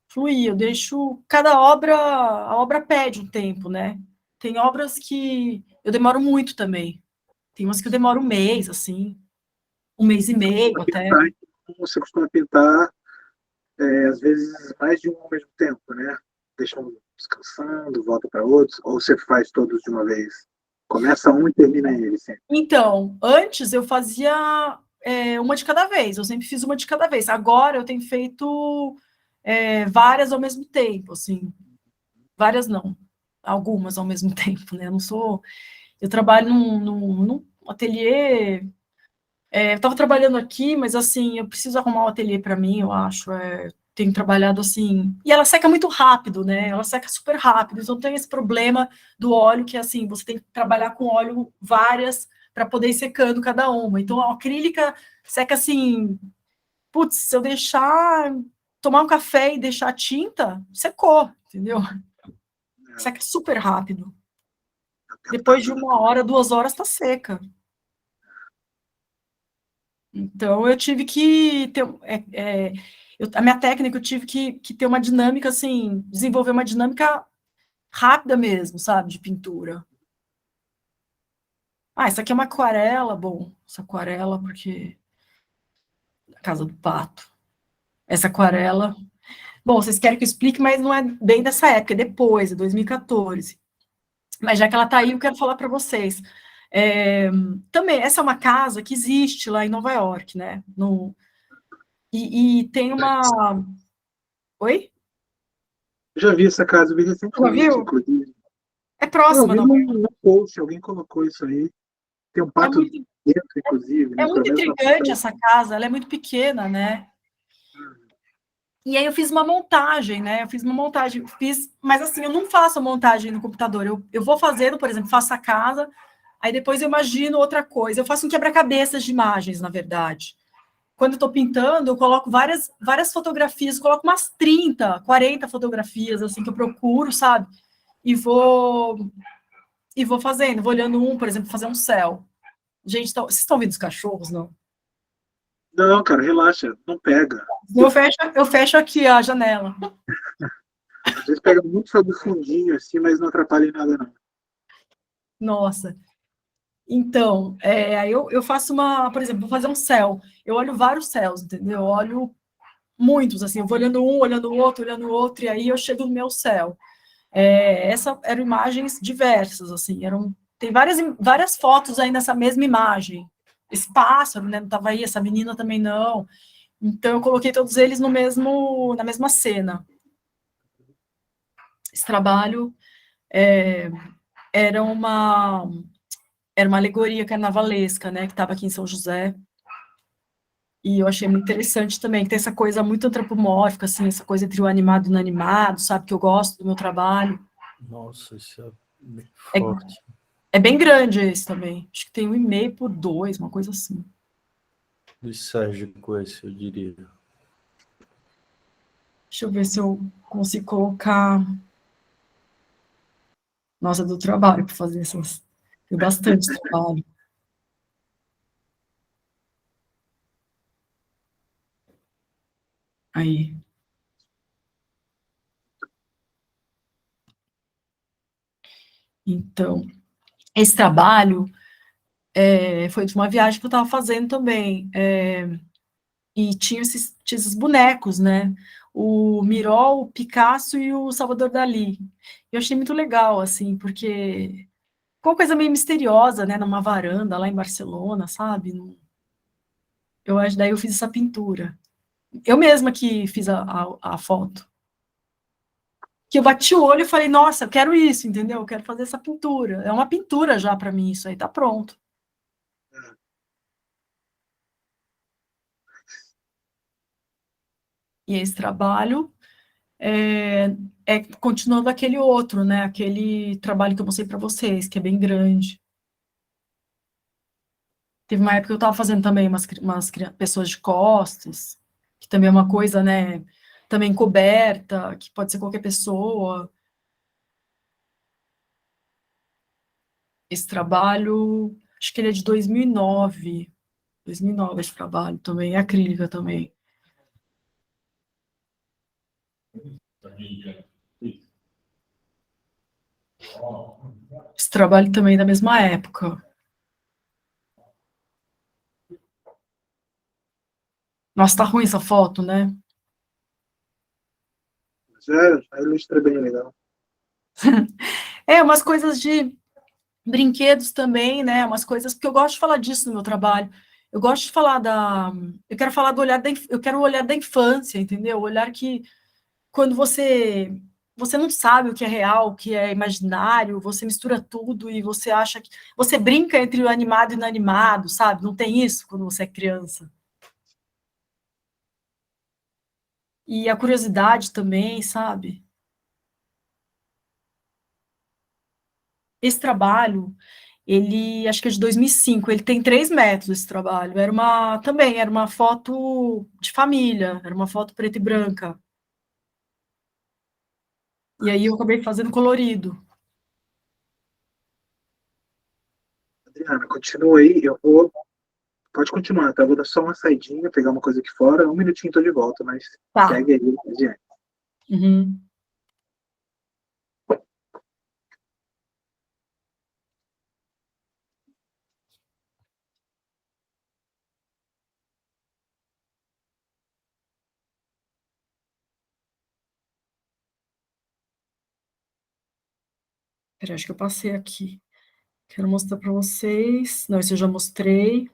fluir, eu deixo a obra pede um tempo, né? Tem obras que eu demoro muito também, tem umas que eu demoro 1 mês, assim, 1 mês e meio até. Você costuma pintar, às vezes, mais de um ao mesmo tempo, né? Deixa um descansando, volta para outros, ou você faz todos de uma vez? Começa um e termina ele sempre. Então, antes eu fazia uma de cada vez, eu sempre fiz uma de cada vez. Agora eu tenho feito várias ao mesmo tempo, assim. Várias não, algumas ao mesmo tempo, né? Eu trabalho num ateliê. Eu estava trabalhando aqui, mas assim, eu preciso arrumar um ateliê para mim, eu acho. Tenho trabalhado assim. E ela seca muito rápido, né? Ela seca super rápido. Então tem esse problema do óleo, que assim, você tem que trabalhar com óleo várias para poder ir secando cada uma. Então a acrílica seca assim. Putz, se eu deixar tomar um café e deixar a tinta, secou, entendeu? Seca super rápido. Depois de 1 hora, 2 horas, está seca. Então, eu tive que ter... a minha técnica, eu tive que ter uma dinâmica, assim, desenvolver uma dinâmica rápida mesmo, sabe, de pintura. Essa aqui é uma aquarela, bom, essa aquarela, porque... A Casa do Pato. Essa aquarela... Bom, vocês querem que eu explique, mas não é bem dessa época, é depois, é 2014. Mas já que ela está aí, eu quero falar para vocês. Também, essa é uma casa que existe lá em Nova York, né? E tem uma... Oi? Já vi essa casa, eu vi Já recentemente, viu? inclusive. É próxima, Eu vi não? num post, alguém colocou isso aí. Tem um pato dentro, inclusive, É né? Pelo muito menos na intrigante foto. essa casa, ela é muito pequena, né? E aí eu fiz uma montagem, né? Mas assim, eu não faço a montagem no computador. Eu vou fazendo, por exemplo, faço a casa, aí depois eu imagino outra coisa. Eu faço um quebra-cabeças de imagens, na verdade. Quando eu estou pintando, eu coloco várias fotografias, coloco umas 30, 40 fotografias, assim, que eu procuro, sabe? E vou fazendo, vou olhando por exemplo, fazer um céu. Gente, vocês estão ouvindo os cachorros, não? Não, cara, relaxa, não pega. Eu fecho aqui a janela. Às vezes pega muito só do fundinho, assim, mas não atrapalha em nada, não. Nossa. Então, aí eu faço por exemplo, vou fazer um céu. Eu olho vários céus, entendeu? Eu olho muitos, assim, eu vou olhando o outro, e aí eu chego no meu céu. Essas eram imagens diversas, assim, tem várias fotos aí nessa mesma imagem. esse pássaro, né, não estava aí, essa menina também não. Então, eu coloquei todos eles na mesma cena. Esse trabalho era uma alegoria carnavalesca, né, que estava aqui em São José. E eu achei muito interessante também, que tem essa coisa muito antropomórfica, assim, essa coisa entre o animado e o inanimado, sabe, que eu gosto do meu trabalho. Nossa, isso é bem É, forte. é bem grande esse também. Acho que tem 1,5 por 2, uma coisa assim. Lisérgico esse, eu diria. Deixa eu ver se eu consigo colocar. Nossa, do trabalho para fazer essas. Tem bastante trabalho. Aí. Então, esse trabalho foi de uma viagem que eu estava fazendo também. E tinha esses bonecos, né? O Miró, o Picasso e o Salvador Dalí. Eu achei muito legal, assim, porque ficou uma coisa meio misteriosa, né? Numa varanda lá em Barcelona, sabe? Daí eu fiz essa pintura. Eu mesma que fiz a foto. Que eu bati o olho e falei, nossa, eu quero isso, entendeu? Eu quero fazer essa pintura. É uma pintura já para mim, isso aí tá pronto. E esse trabalho continuando aquele outro, né? Aquele trabalho que eu mostrei para vocês, que é bem grande. Teve uma época que eu estava fazendo também umas pessoas de costas, que também é uma coisa, né? Também coberta, que pode ser qualquer pessoa. Esse trabalho, acho que ele é de 2009. 2009 esse trabalho também, é acrílica também. Esse trabalho também é da mesma época. Nossa, tá ruim essa foto, né? Já ilustra bem legal. Umas coisas de brinquedos também, né? Umas coisas, porque eu gosto de falar disso no meu trabalho. Eu gosto de falar eu quero falar do olhar eu quero o olhar da infância, entendeu? O olhar que quando você não sabe o que é real, o que é imaginário, você mistura tudo e você acha que você brinca entre o animado e o inanimado, sabe? Não tem isso quando você é criança. E a curiosidade também, sabe? Esse trabalho, ele, acho que é de 2005, ele tem 3 metros esse trabalho. Também era uma foto de família, era uma foto preta e branca. E aí eu acabei fazendo colorido. Adriana, continua aí, pode continuar, tá? Eu vou dar só uma saidinha, pegar uma coisa aqui fora, 1 minutinho tô de volta, mas Tá. segue aí, adiante. Uhum. Peraí, acho que eu passei aqui. Quero mostrar para vocês. Não, esse eu já mostrei.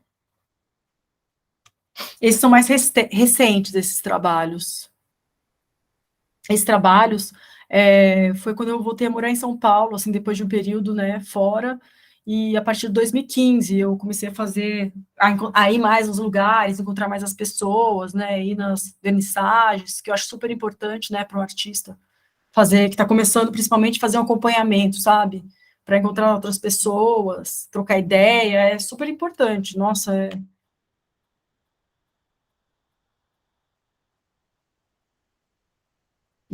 Esses são mais recentes, esses trabalhos. Esses trabalhos foi quando eu voltei a morar em São Paulo, assim, depois de um período, né, fora, e a partir de 2015 eu comecei a ir mais nos lugares, encontrar mais as pessoas, né, ir nas vernissagens, que eu acho super importante, né, para um artista fazer, que está começando principalmente fazer um acompanhamento, sabe, para encontrar outras pessoas, trocar ideia, é super importante, nossa,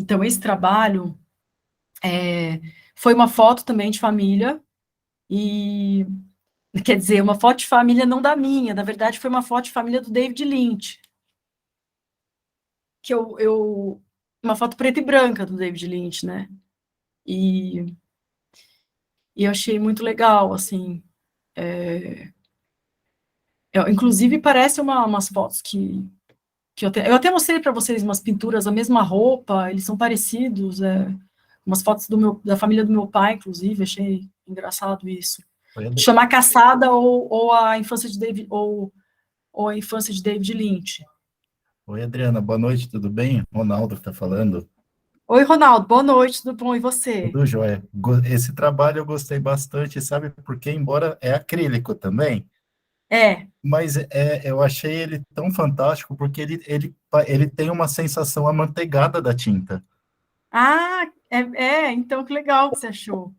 Então, esse trabalho foi uma foto também de família, e quer dizer, uma foto de família não da minha, na verdade foi uma foto de família do David Lynch, que uma foto preta e branca do David Lynch, né? E, e eu achei muito legal, assim. Inclusive, parece umas fotos que eu até mostrei para vocês umas pinturas, a mesma roupa, eles são parecidos, umas fotos da família do meu pai, inclusive, achei engraçado isso. Chama A Caçada ou a infância de David ou a infância de David Lynch. Oi, Adriana, boa noite, tudo bem? Ronaldo que está falando. Oi, Ronaldo, boa noite, tudo bom? E você? Tudo jóia. Esse trabalho eu gostei bastante, sabe? Porque, embora é acrílico também, É. mas eu achei ele tão fantástico porque ele tem uma sensação amanteigada da tinta. Ah, então que legal que você achou.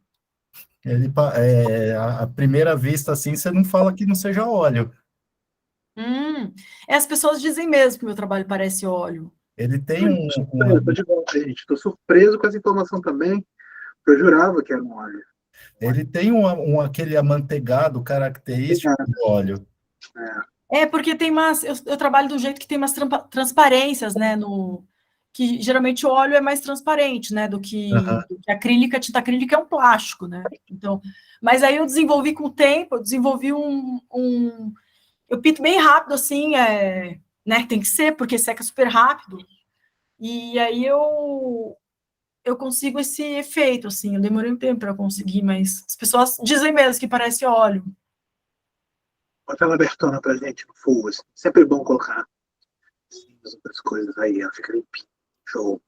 À primeira vista, assim, você não fala que não seja óleo. As pessoas dizem mesmo que meu trabalho parece óleo. Ele tem Tô surpreso, tô de volta, gente. Tô surpreso com essa informação também, porque eu jurava que era um óleo. ele tem aquele amanteigado característico Obrigado. do óleo. Porque tem eu trabalho do jeito que tem umas transparências, né, que geralmente o óleo é mais transparente, né, Aham. do que a acrílica. A tinta acrílica é um plástico, né, então, mas aí eu desenvolvi com o tempo, eu desenvolvi eu pinto bem rápido, assim, né, tem que ser, porque seca super rápido, e aí eu consigo esse efeito, assim, eu demorei um tempo para conseguir, mas as pessoas dizem mesmo que parece óleo. Bota ela abertona pra gente no full, assim. Sempre bom colocar as outras coisas aí, ela fica limpinha. Show.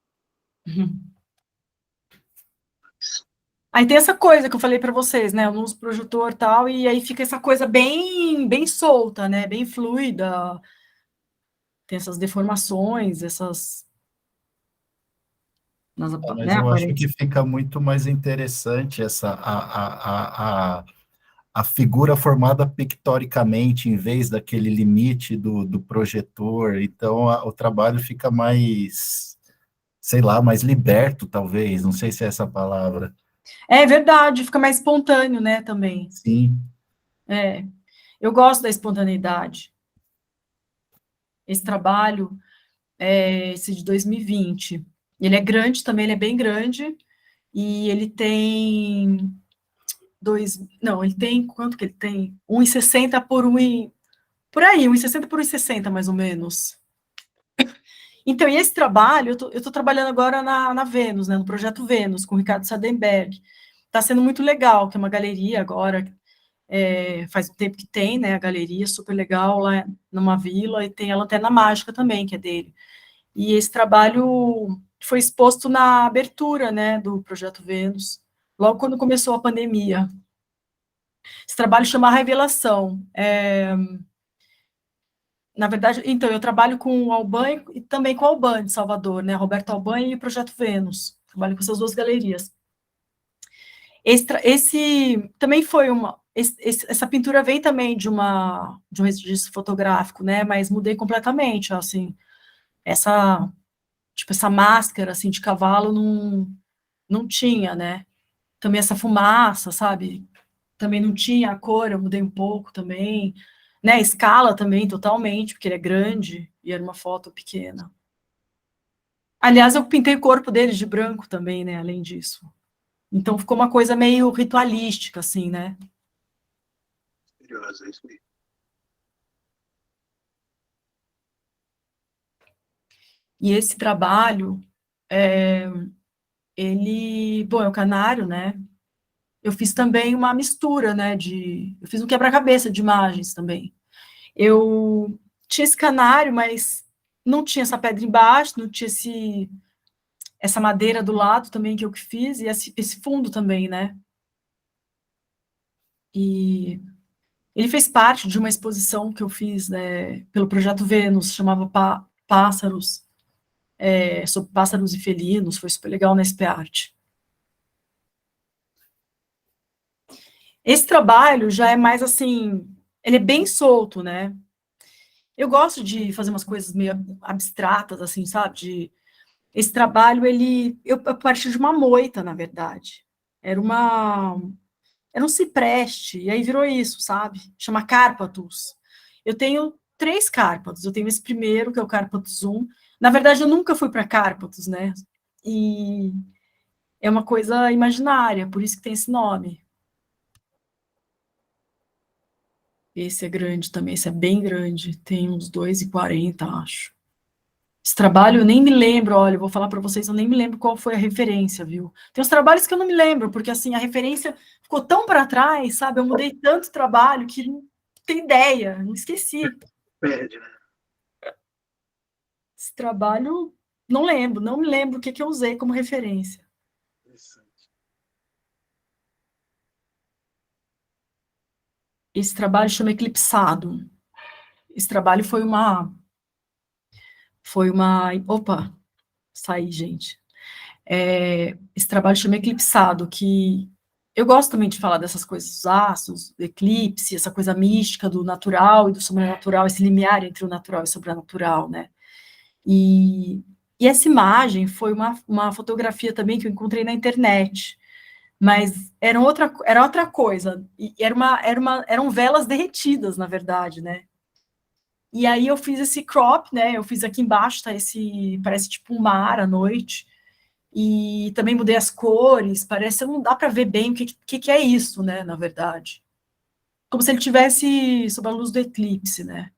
Aí tem essa coisa que eu falei para vocês, né? Eu não uso projetor e tal, e aí fica essa coisa bem solta, né? Bem fluida. Tem essas deformações, Mas né, eu acho que aparência. fica muito mais interessante a figura formada pictoricamente, em vez daquele limite do projetor. Então, o trabalho fica mais, sei lá, mais liberto, talvez. Não sei se é essa a palavra. É verdade, fica mais espontâneo, né, também. Sim. É, eu gosto da espontaneidade. Esse trabalho, esse de 2020, ele é grande também, ele é bem grande, e ele tem ele tem, quanto que ele tem? 1,60 por 1, por aí, 1,60 por 1,60, mais ou menos. Então, e esse trabalho, eu estou trabalhando agora na Vênus, né, no projeto Vênus, com o Ricardo Sadenberg. Está sendo muito legal, que é uma galeria agora, faz um tempo que tem, né, a galeria, super legal, lá numa vila, e tem a Lanterna Mágica também, que é dele. E esse trabalho foi exposto na abertura, né, do projeto Vênus, logo quando começou a pandemia. Esse trabalho chama Revelação. Na verdade, então, eu trabalho com o Alban e também com o Alban de Salvador, né? Roberto Alban e o Projeto Vênus. Trabalho com essas duas galerias. Esse também foi essa pintura veio também de um registro fotográfico, né? Mas mudei completamente, assim, essa máscara assim de cavalo não tinha, né? Também essa fumaça, sabe? Também não tinha a cor, eu mudei um pouco também, né? A escala também totalmente, porque ele é grande e era uma foto pequena. Aliás, eu pintei o corpo dele de branco também, né? Além disso. Então ficou uma coisa meio ritualística, assim, né? Curioso, é isso mesmo. E esse trabalho, bom, é o canário, né? Eu fiz também uma mistura, né? Eu fiz um quebra-cabeça de imagens também. Eu tinha esse canário, mas não tinha essa pedra embaixo, não tinha essa madeira do lado também que eu que fiz, e esse fundo também, né? E ele fez parte de uma exposição que eu fiz, né, pelo Projeto Vênus, chamava Pássaros, sobre pássaros e felinos, foi super legal na SP Arte. Esse trabalho já é mais assim, ele é bem solto, né? Eu gosto de fazer umas coisas meio abstratas, assim, sabe? Esse trabalho, eu parti de uma moita, na verdade. Era um cipreste, e aí virou isso, sabe? Chama Cárpatos. Eu tenho 3 Cárpatos. Eu tenho esse primeiro, que é o Cárpatos 1. Na verdade, eu nunca fui para Cárpatos, né? E é uma coisa imaginária, por isso que tem esse nome. Esse é grande também, esse é bem grande. Tem uns 2,40, acho. Esse trabalho eu nem me lembro, olha, eu vou falar para vocês, eu nem me lembro qual foi a referência, viu? Tem uns trabalhos que eu não me lembro, porque assim, a referência ficou tão para trás, sabe? Eu mudei tanto trabalho que não tenho ideia, não esqueci. Perde, né? Esse trabalho, não me lembro o que eu usei como referência. Interessante. Esse trabalho chama Eclipsado. Esse trabalho opa, saí, gente. Esse trabalho chama Eclipsado, que eu gosto também de falar dessas coisas, dos astros, do eclipse, essa coisa mística do natural e do sobrenatural, esse limiar entre o natural e o sobrenatural, né? E essa imagem foi uma fotografia também que eu encontrei na internet, mas era outra coisa, e eram velas derretidas, na verdade, né? E aí eu fiz esse crop, né? Eu fiz aqui embaixo, tá parece tipo um mar à noite, e também mudei as cores, parece, não dá para ver bem o que é isso, né, na verdade. Como se ele tivesse sob a luz do eclipse, né?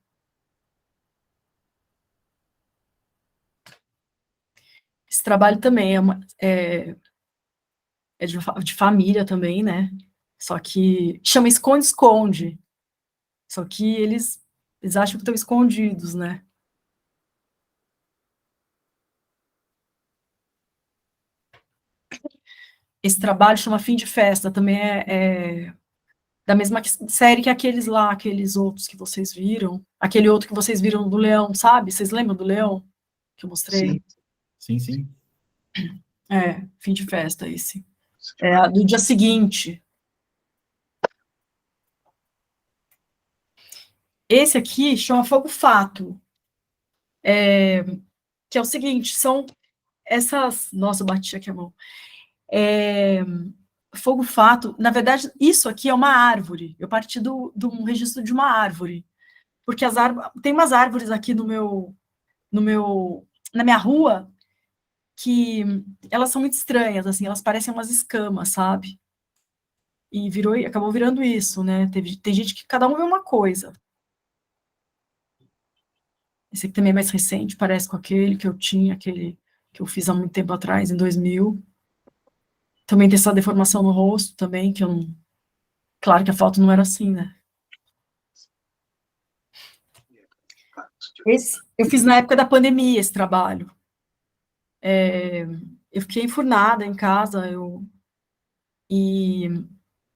Esse trabalho também é de família também, né? Só que chama esconde-esconde. Só que eles acham que estão escondidos, né? Esse trabalho chama Fim de Festa, também é da mesma série que aqueles lá, aqueles outros que vocês viram. Aquele outro que vocês viram do leão, sabe? Vocês lembram do leão que eu mostrei? Sim, sim. Fim de Festa, esse. Do dia seguinte. Esse aqui chama Fogo Fato. Que é o seguinte, são essas... Nossa, eu bati aqui a mão. Fogo Fato, na verdade, isso aqui é uma árvore. Eu parti de um registro de uma árvore. Porque tem umas árvores aqui na minha rua que elas são muito estranhas, assim, elas parecem umas escamas, sabe? E acabou virando isso, né? Tem gente que cada um vê uma coisa. Esse aqui também é mais recente, parece com aquele que eu tinha, aquele que eu fiz há muito tempo atrás, em 2000. Também tem essa deformação no rosto também, que eu não... Claro que a foto não era assim, né? Eu fiz na época da pandemia esse trabalho. Eu fiquei enfurnada em casa, e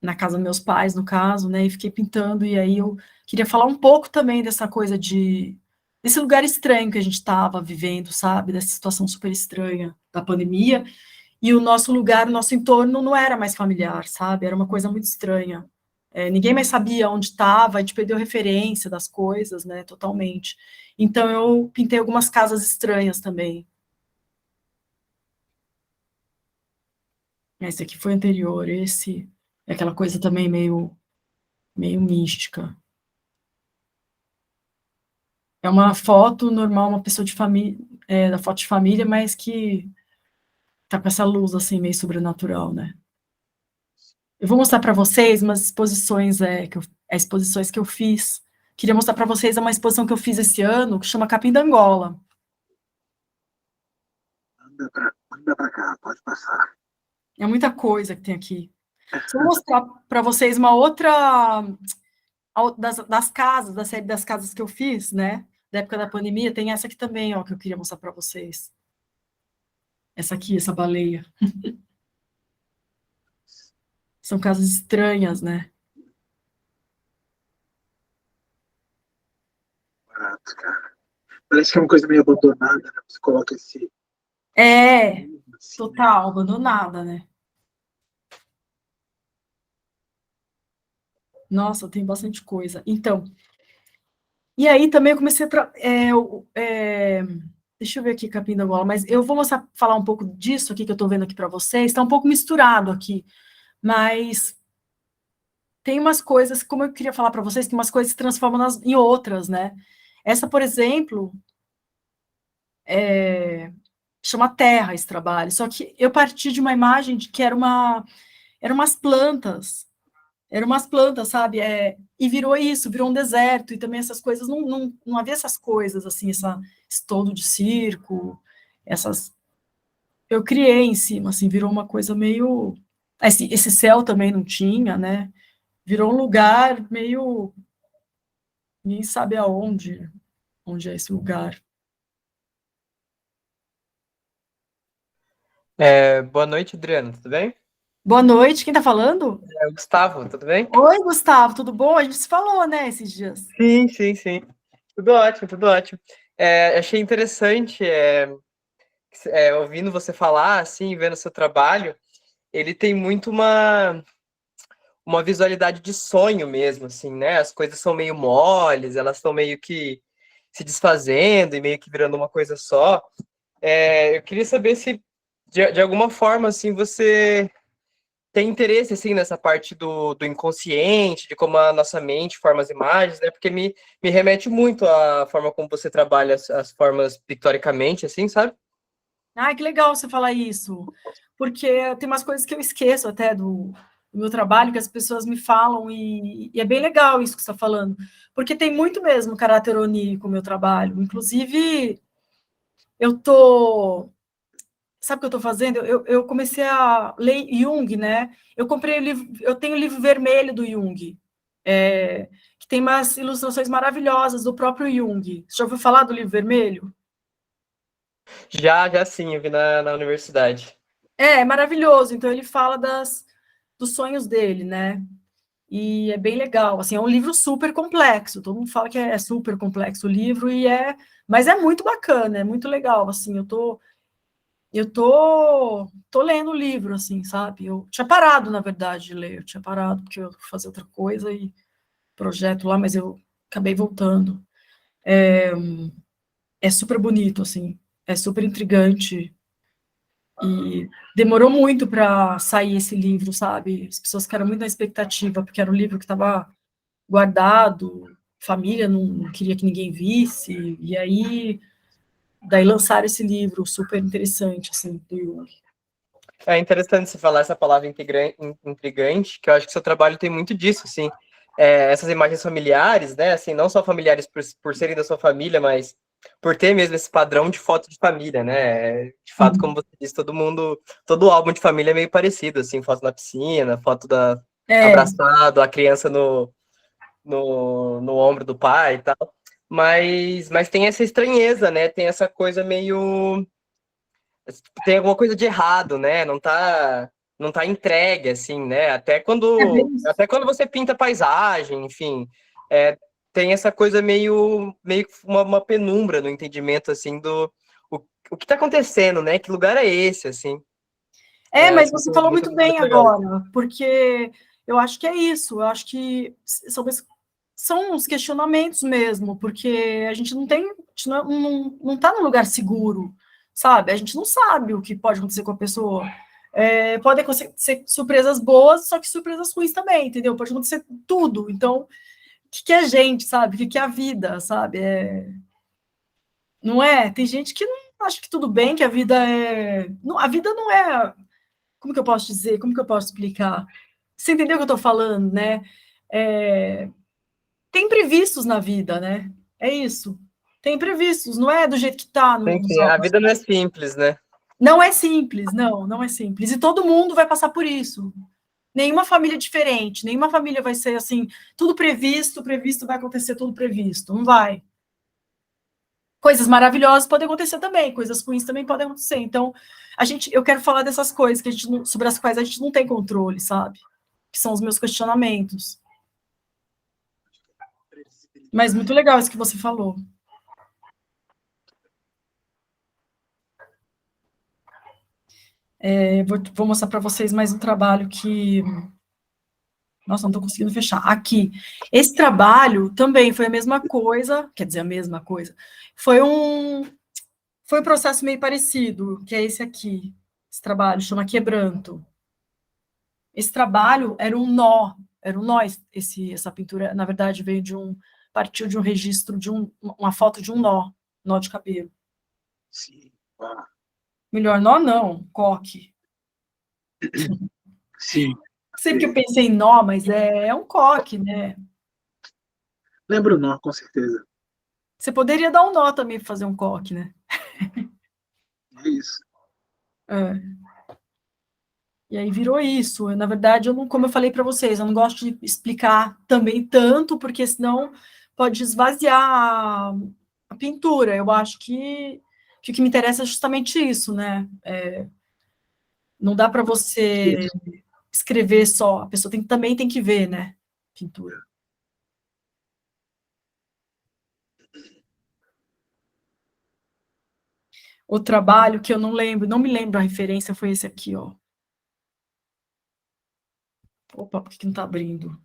na casa dos meus pais, no caso, né, e fiquei pintando, e aí eu queria falar um pouco também dessa coisa desse lugar estranho que a gente estava vivendo, sabe, dessa situação super estranha da pandemia, e o nosso lugar, o nosso entorno não era mais familiar, sabe, era uma coisa muito estranha. Ninguém mais sabia onde estava, a gente perdeu referência das coisas, né, totalmente. Então eu pintei algumas casas estranhas também. Esse aqui foi anterior, esse é aquela coisa também meio mística. É uma foto normal, uma pessoa de família, da foto de família, mas que tá com essa luz, assim, meio sobrenatural, né? Eu vou mostrar para vocês umas exposições, exposições que eu fiz. Queria mostrar para vocês uma exposição que eu fiz esse ano, que chama Capim da Angola. Manda pra cá, pode passar. É muita coisa que tem aqui. Vou mostrar para vocês uma outra das casas, da série das casas que eu fiz, né? Da época da pandemia, tem essa aqui também, ó, que eu queria mostrar para vocês. Essa aqui, essa baleia. São casas estranhas, né? Barato, cara. Parece que é uma coisa meio abandonada, né? Você coloca esse... assim, Total, abandonada, né? Nossa, tem bastante coisa. Então, e aí também eu comecei a... deixa eu ver aqui, Capim da Angola, mas eu vou falar um pouco disso aqui que eu estou vendo aqui para vocês. Está um pouco misturado aqui, mas tem umas coisas, como eu queria falar para vocês, que umas coisas se transformam em outras, né? Essa, por exemplo, chama Terra esse trabalho, só que eu parti de uma imagem de que eram umas plantas Eram umas plantas, sabe? E virou isso, virou um deserto, e também essas coisas, não havia essas coisas, assim, esse todo de circo, essas... Eu criei em cima, assim, virou uma coisa meio... Esse céu também não tinha, né? Virou um lugar meio... Ninguém sabe onde é esse lugar. Boa noite, Adriano, tudo bem? Boa noite, quem tá falando? É o Gustavo, tudo bem? Oi, Gustavo, tudo bom? A gente se falou, né, esses dias. Sim, sim, sim. Tudo ótimo, tudo ótimo. Achei interessante, ouvindo você falar, assim, vendo seu trabalho, ele tem muito uma visualidade de sonho mesmo, assim, né? As coisas são meio moles, elas estão meio que se desfazendo e meio que virando uma coisa só. Eu queria saber se, de alguma forma, assim, você tem interesse, assim, nessa parte do inconsciente, de como a nossa mente forma as imagens, né? Porque me remete muito à forma como você trabalha as formas pictoricamente, assim, sabe? Ai, que legal você falar isso, porque tem umas coisas que eu esqueço até do meu trabalho, que as pessoas me falam, e é bem legal isso que você está falando, porque tem muito mesmo caráter onírico o meu trabalho. Inclusive, eu tô... Sabe o que eu estou fazendo? Eu comecei a ler Jung, né? Eu comprei o livro, eu tenho o livro vermelho do Jung, que tem umas ilustrações maravilhosas do próprio Jung. Você já ouviu falar do livro vermelho? Já sim, eu vi na universidade. É maravilhoso. Então ele fala dos sonhos dele, né? E é bem legal. Assim, é um livro super complexo. Todo mundo fala que é super complexo o livro mas é muito bacana, é muito legal. Assim, eu tô lendo o livro, assim, sabe? Eu tinha parado, na verdade, de ler. Eu tinha parado porque eu fazia outra coisa e projeto lá, mas eu acabei voltando. É super bonito, assim. É super intrigante. E demorou muito para sair esse livro, sabe? As pessoas ficaram muito na expectativa, porque era um livro que estava guardado, família não queria que ninguém visse, e aí daí lançaram esse livro super interessante, assim, do Jung. É interessante você falar essa palavra intrigante, que eu acho que seu trabalho tem muito disso, assim. Essas imagens familiares, né? Assim, não só familiares por serem da sua família, mas por ter mesmo esse padrão de foto de família, né? De fato, como você disse, todo álbum de família é meio parecido, assim, foto na piscina, foto É, abraçado, a criança no ombro do pai e tal. Mas tem essa estranheza, né? Tem essa coisa meio tem alguma coisa de errado, né? Não tá entregue, assim, né? bem Até quando você pinta paisagem, enfim, é, tem essa coisa meio uma penumbra no entendimento, assim, o, o que tá acontecendo, né? Que lugar é esse, assim? Mas São você falou muitas muito dúvidas bem legais. agora, porque eu acho que é isso, eu acho que são uns questionamentos mesmo, porque a gente a gente não tá num lugar seguro, sabe? A gente não sabe o que pode acontecer com a pessoa. Podem ser surpresas boas, só que surpresas ruins também, entendeu? Pode acontecer tudo. Então, o que é a gente, sabe? O que é a vida, sabe? Não é? Tem gente que não acha que tudo bem, que a vida é. Não, a vida não é. Como que eu posso dizer? Como que eu posso explicar? Você entendeu o que eu estou falando, né? É, tem imprevistos na vida, né? É isso. Tem imprevistos, não é do jeito que está nos Enfim, a olhos. vida não é simples, né? Não é simples, não é simples. E todo mundo vai passar por isso. Nenhuma família é diferente, nenhuma família vai ser assim, tudo previsto, previsto vai acontecer tudo previsto. Não vai. Coisas maravilhosas podem acontecer também, coisas ruins também podem acontecer. Então, eu quero falar dessas coisas sobre as quais a gente não tem controle, sabe? Que são os meus questionamentos. Mas muito legal isso que você falou. Vou mostrar para vocês mais um trabalho que... Nossa, não estou conseguindo fechar. Aqui. Esse trabalho também foi a mesma coisa, quer dizer, a mesma coisa. Foi um processo meio parecido, que é esse aqui. Esse trabalho chama Quebranto. Esse trabalho era um nó, essa pintura, na verdade, partiu de um registro, uma foto de um nó de cabelo. Sim. Ah, Melhor nó não, coque. sim. Sempre que eu pensei em nó, mas é um coque, né? Lembro o nó, com certeza. Você poderia dar um nó também para fazer um coque, né? É isso. É. E aí virou isso. Na verdade, eu não, como eu falei para vocês, eu não gosto de explicar também tanto, porque senão pode esvaziar a pintura. Eu acho que o que me interessa é justamente isso, né? Não dá para você escrever só, a pessoa também tem que ver, né? Pintura. O trabalho que eu não lembro, não me lembro a referência, foi esse aqui, ó. Opa, por que não tá abrindo?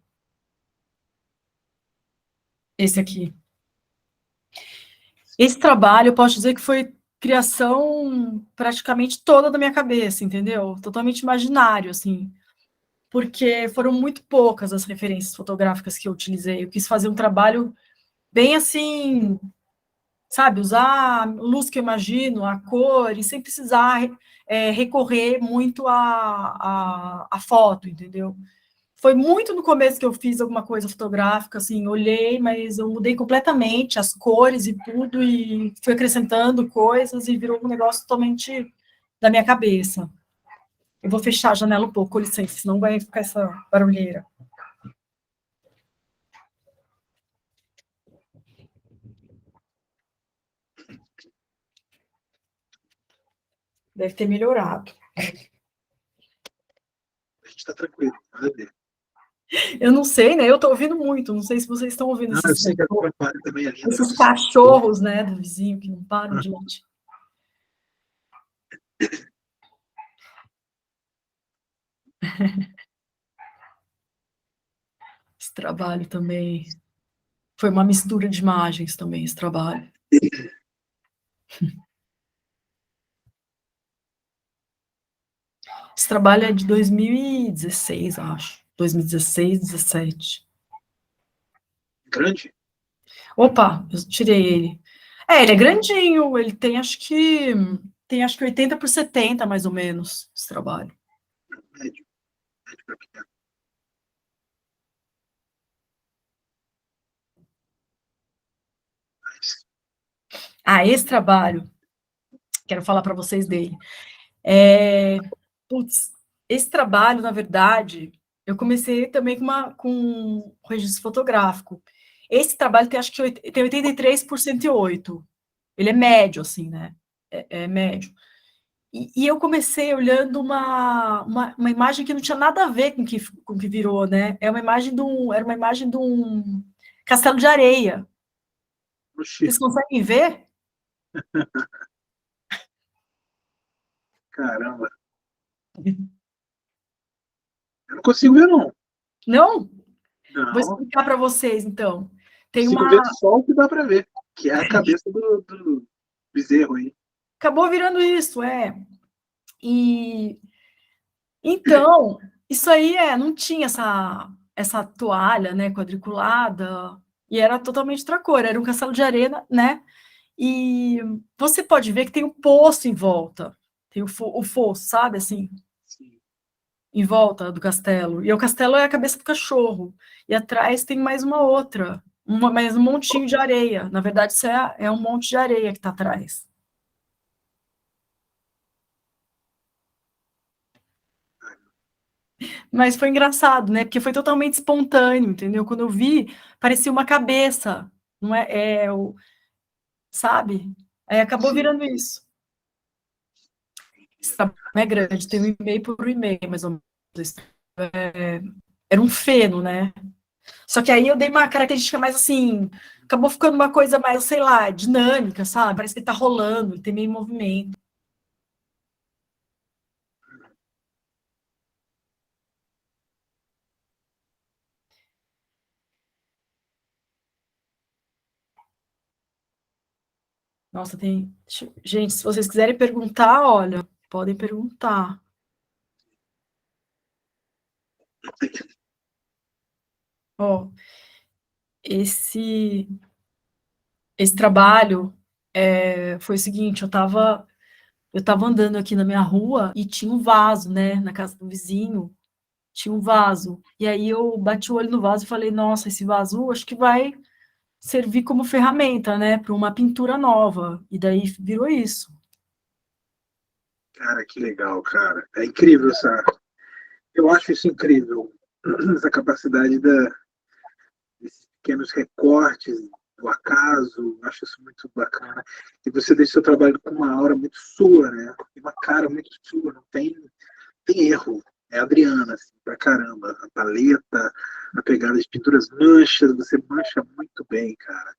Esse aqui. Esse trabalho, eu posso dizer que foi criação praticamente toda da minha cabeça, entendeu? Totalmente imaginário, assim. Porque foram muito poucas as referências fotográficas que eu utilizei. Eu quis fazer um trabalho bem assim, sabe? Usar a luz que eu imagino, a cor, e sem precisar recorrer muito à foto, entendeu? Foi muito no começo que eu fiz alguma coisa fotográfica, assim, olhei, mas eu mudei completamente as cores e tudo, e fui acrescentando coisas e virou um negócio totalmente da minha cabeça. Eu vou fechar a janela um pouco, com licença, senão vai ficar essa barulheira. Deve ter melhorado. A gente está tranquilo, nada a ver. Eu não sei, né? Eu tô ouvindo muito, não sei se vocês estão ouvindo Não, eu sei que atrapalha também ali. esses cachorros, né, do vizinho que não param de latir. Esse trabalho também foi uma mistura de imagens também, esse trabalho. Esse trabalho é de 2016, acho. 2016, 17. Grande? Opa, eu tirei ele. Ele é grandinho, ele tem acho que 80 por 70, mais ou menos, esse trabalho. Médio. Médio para pequeno. Esse trabalho, quero falar para vocês dele. Putz, esse trabalho, na verdade, eu comecei também com um registro fotográfico. Esse trabalho tem, acho que tem 83 por 108. Ele é médio, assim, né? É médio. E eu comecei olhando uma imagem que não tinha nada a ver com o que virou, né? Era uma imagem de um castelo de areia. Oxi, Vocês conseguem ver? caramba. Eu não consigo ver, não. Não? Vou Não. explicar para vocês, então. Tem Consigo uma. ver só o que dá para ver, que é a cabeça do bezerro aí. Acabou virando isso, E então, isso aí não tinha essa toalha, né, quadriculada, e era totalmente outra cor, era um castelo de areia, né? E você pode ver que tem um poço em volta, tem o fosso, sabe, assim, Sim. em volta do castelo. E o castelo é a cabeça do cachorro, e atrás tem mais uma outra, mais um montinho de areia. Na verdade, isso é um monte de areia que está atrás. Mas foi engraçado, né? Porque foi totalmente espontâneo, entendeu? Quando eu vi, parecia uma cabeça, não sabe? Aí acabou Sim. virando isso. Esse tamanho é grande, tem 1,5 por 1,5, mais ou menos. Era um feno, né? Só que aí eu dei uma característica mais assim, acabou ficando uma coisa mais, sei lá, dinâmica, sabe? Parece que ele tá rolando, ele tem meio movimento. Nossa, tem. Gente, se vocês quiserem perguntar, olha, podem perguntar. Ó, esse trabalho foi o seguinte, eu estava andando aqui na minha rua e tinha um vaso, né, na casa do vizinho, tinha um vaso. E aí eu bati o olho no vaso e falei, nossa, esse vaso acho que vai servir como ferramenta, né, para uma pintura nova. E daí virou isso. Cara, que legal, cara. É incrível essa. Eu acho isso incrível, essa capacidade desses pequenos recortes do acaso. Eu acho isso muito bacana. E você deixa seu trabalho com uma aura muito sua, né? E uma cara muito sua, não tem erro. É Adriana, assim, pra caramba. A paleta, a pegada de pinturas, manchas, você mancha muito bem, cara.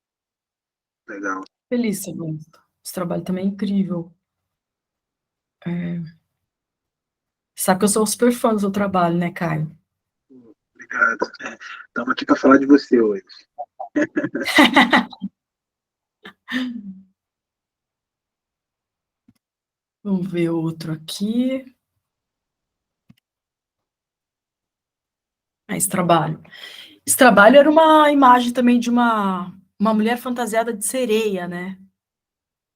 Legal. Feliz, você gosta. Esse trabalho também é incrível. É, sabe que eu sou super fã do seu trabalho, né, Caio? Obrigado. Estamos aqui para falar de você hoje. Vamos ver outro aqui. Esse trabalho. Esse trabalho era uma imagem também de uma mulher fantasiada de sereia, né?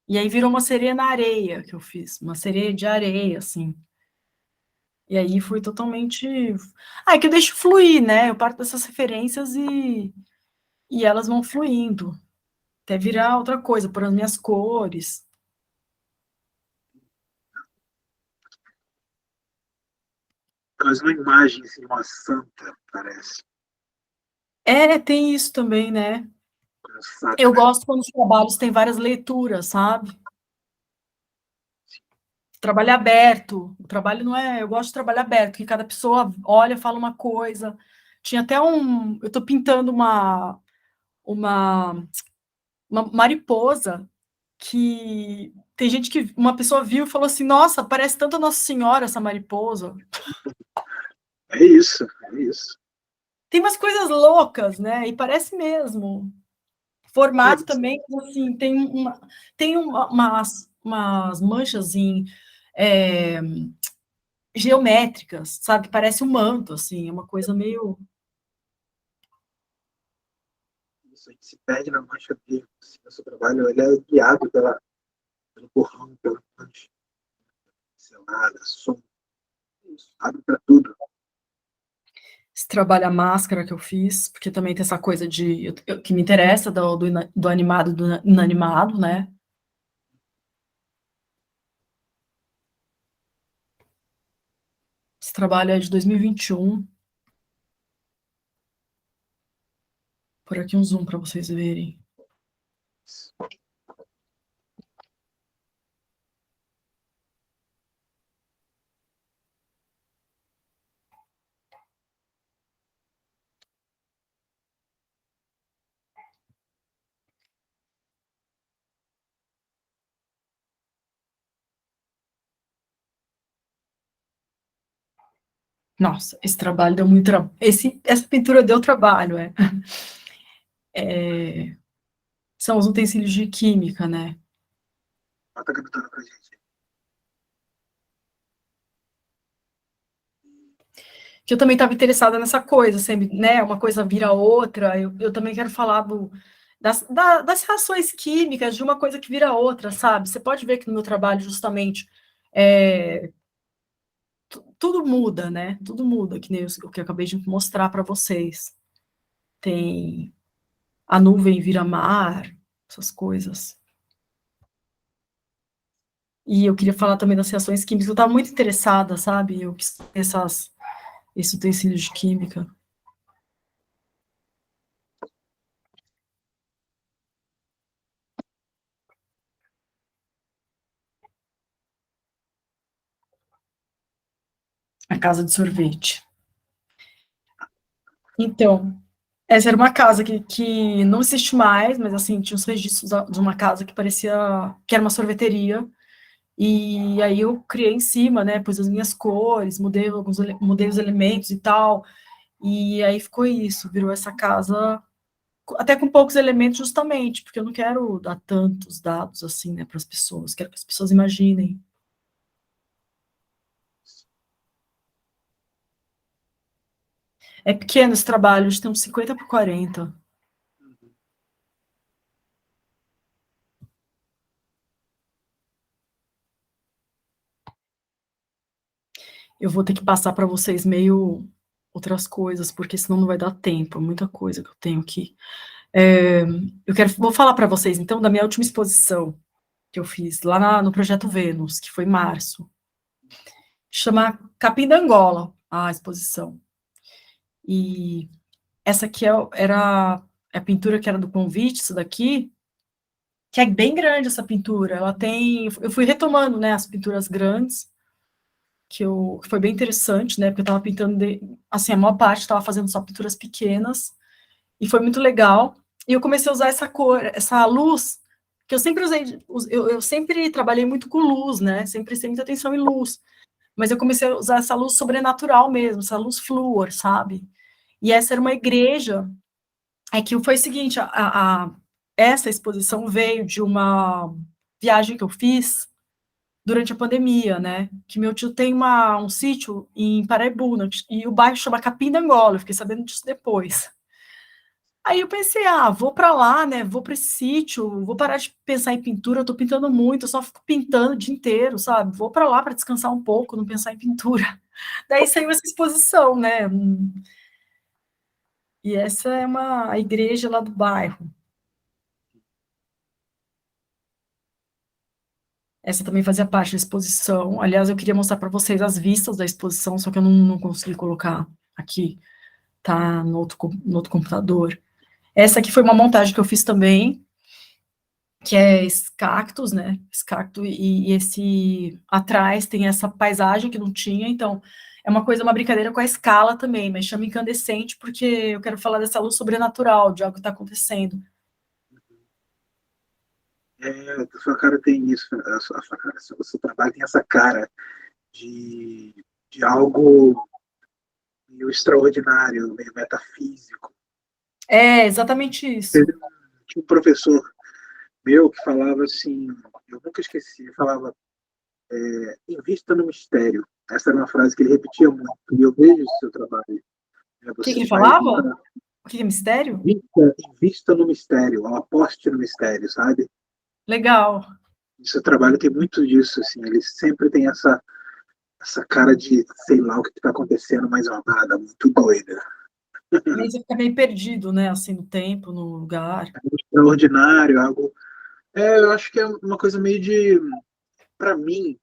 E aí virou uma sereia na areia que eu fiz, uma sereia de areia, assim. E aí foi totalmente. Ah, é que eu deixo fluir, né? Eu parto dessas referências e elas vão fluindo, até virar outra coisa, por as minhas cores. Quase uma imagem assim, uma santa, parece. É, tem isso também, né? Um Eu sacra. gosto quando os trabalhos têm várias leituras, sabe? Trabalho aberto. O trabalho não é. Eu gosto de trabalho aberto, que cada pessoa olha, fala uma coisa. Tinha até um. Eu estou pintando uma, uma mariposa que tem gente que. Uma pessoa viu e falou assim: Nossa, parece tanto a Nossa Senhora essa mariposa. É isso, é isso. Tem umas coisas loucas, né? E parece mesmo. É Formato isso. também, assim, umas manchas em. É, geométricas, sabe? Parece um manto, assim, é uma coisa meio. Isso, a gente se perde na mancha mesmo. Assim, o seu trabalho ele é guiado pelo borrão, pela mancha, selada, som. Isso, abre para tudo. Esse trabalho a máscara que eu fiz, porque também tem essa coisa de que me interessa do animado do inanimado, né? Esse trabalho é de 2021. Por aqui um zoom para vocês verem. Nossa, esse trabalho deu muito trabalho. Essa pintura deu trabalho, é. São os utensílios de química, né? Bota captando pra gente. Que eu também estava interessada nessa coisa, sempre, né? Uma coisa vira outra. Eu também quero falar das reações químicas, de uma coisa que vira outra, sabe? Você pode ver que no meu trabalho, justamente, é, tudo muda, né? Tudo muda, que nem o que eu acabei de mostrar para vocês. Tem a nuvem vira mar, essas coisas. E eu queria falar também das reações químicas. Eu estava muito interessada, sabe? Eu quis ter esses utensílios de química. A casa de sorvete. Então, essa era uma casa que não existe mais, mas assim, tinha os registros de uma casa que parecia que era uma sorveteria. E aí eu criei em cima, né? Pus as minhas cores, mudei os elementos e tal. E aí ficou isso, virou essa casa até com poucos elementos, justamente, porque eu não quero dar tantos dados assim, né, para as pessoas, quero que as pessoas imaginem. É pequeno esse trabalho, a gente tem uns 50 por 40. Eu vou ter que passar para vocês meio outras coisas, porque senão não vai dar tempo, é muita coisa que eu tenho aqui. Vou falar para vocês, então, da minha última exposição que eu fiz lá no Projeto Vênus, que foi em março. Chama Capim da Angola, a exposição. E essa aqui era a pintura que era do convite, isso daqui, que é bem grande essa pintura. Ela tem... Eu fui retomando, né, as pinturas grandes, que foi bem interessante, né, porque eu estava pintando... assim, a maior parte estava fazendo só pinturas pequenas, e foi muito legal. E eu comecei a usar essa cor, essa luz, que eu sempre usei... Eu sempre trabalhei muito com luz, né, sempre prestei muita atenção em luz. Mas eu comecei a usar essa luz sobrenatural mesmo, essa luz flúor, sabe? E essa era uma igreja, que foi o seguinte, essa exposição veio de uma viagem que eu fiz durante a pandemia, né? Que meu tio tem um sítio em Paraibuna, e o bairro chama Capim da Angola, eu fiquei sabendo disso depois. Aí eu pensei, vou para lá, né? Vou para esse sítio, vou parar de pensar em pintura, eu tô pintando muito, eu só fico pintando o dia inteiro, sabe? Vou para lá para descansar um pouco, não pensar em pintura. Daí saiu essa exposição, né? E essa é a igreja lá do bairro. Essa também fazia parte da exposição. Aliás, eu queria mostrar para vocês as vistas da exposição, só que eu não consegui colocar aqui, tá no outro computador. Essa aqui foi uma montagem que eu fiz também, que é esse cactus, né? Esse cacto e esse atrás tem essa paisagem que não tinha, então é uma brincadeira com a escala também, mas chama incandescente porque eu quero falar dessa luz sobrenatural, de algo que está acontecendo. A sua cara tem isso, a sua cara, o seu trabalho tem essa cara de algo meio extraordinário, meio metafísico. É, exatamente isso. Tinha um professor meu que falava assim, eu nunca esqueci, ele falava, invista no mistério. Essa era uma frase que ele repetia muito, e eu vejo o seu trabalho. O que ele falava? O que é mistério? Invista no mistério, aposte no mistério, sabe? Legal. O seu trabalho tem muito disso, assim, ele sempre tem essa cara de, sei lá o que está acontecendo, mas é uma parada muito doida. Aí você fica meio perdido, né, assim, no tempo, no lugar. Extraordinário, algo... eu acho que é uma coisa meio de... Para mim,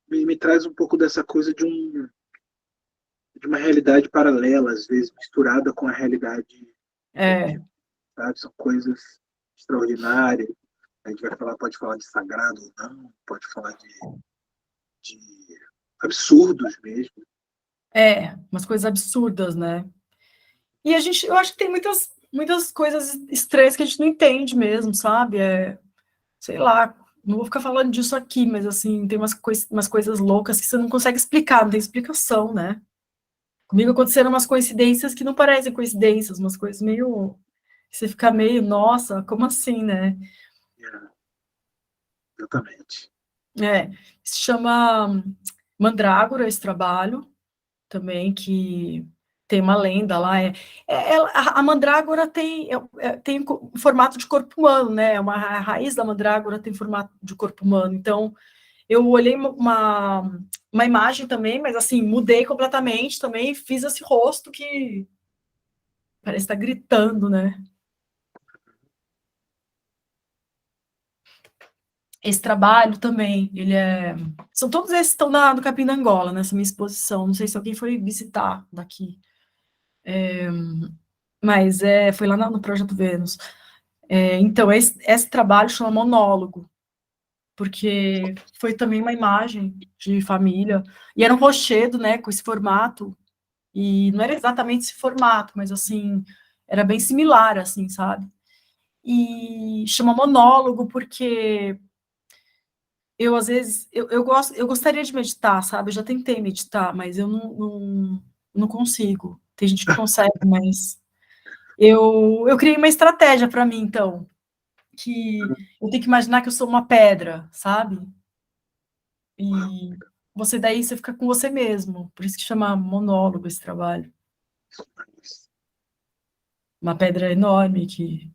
me traz um pouco dessa coisa de uma realidade paralela, às vezes misturada com a realidade, sabe? São coisas extraordinárias. A gente pode falar de sagrado ou não, pode falar de absurdos mesmo. Umas coisas absurdas, né? E eu acho que tem muitas coisas estranhas que a gente não entende mesmo, sabe? Sei lá, não vou ficar falando disso aqui, mas assim, tem umas coisas loucas que você não consegue explicar, não tem explicação, né? Comigo aconteceram umas coincidências que não parecem coincidências, umas coisas meio... Você fica meio, nossa, como assim, né? Exatamente. Se chama Mandrágora, esse trabalho, também, que tem uma lenda lá. A mandrágora tem formato de corpo humano, né? A raiz da mandrágora tem formato de corpo humano. Então, eu olhei uma imagem também, mas assim, mudei completamente também, fiz esse rosto que parece estar gritando, né? Esse trabalho também, são todos esses que estão no Capim da Angola, nessa minha exposição. Não sei se alguém foi visitar daqui. Mas foi lá no Projeto Vênus. Então, esse trabalho chama Monólogo, porque foi também uma imagem de família, e era um rochedo, né, com esse formato, e não era exatamente esse formato, mas, assim, era bem similar, assim, sabe? E chama Monólogo porque às vezes, eu gostaria de meditar, sabe? Eu já tentei meditar, mas eu não consigo. Tem gente que consegue, mas... Eu criei uma estratégia para mim, então, que eu tenho que imaginar que eu sou uma pedra, sabe? E daí você fica com você mesmo, por isso que chama monólogo esse trabalho. Uma pedra enorme que...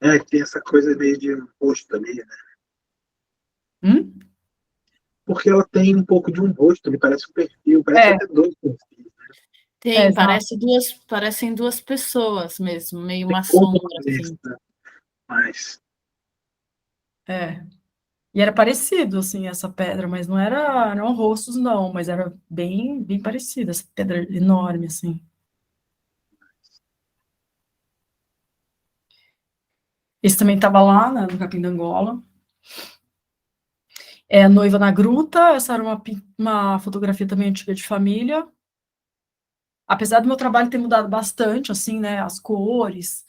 Que tem essa coisa meio de um rosto ali, né? Porque ela tem um pouco de um rosto, ele parece um perfil, parece até dois perfis. Tem, exato. parecem duas pessoas mesmo, meio Tem uma como sombra, ver, assim. né? Mas É. E era parecido, assim, essa pedra, mas não eram rostos, não, mas era bem, bem parecida, essa pedra enorme, assim. Esse também estava lá, né, no Capim da Angola. É Noiva na Gruta, essa era uma fotografia também antiga de família. Apesar do meu trabalho ter mudado bastante, assim, né, as cores,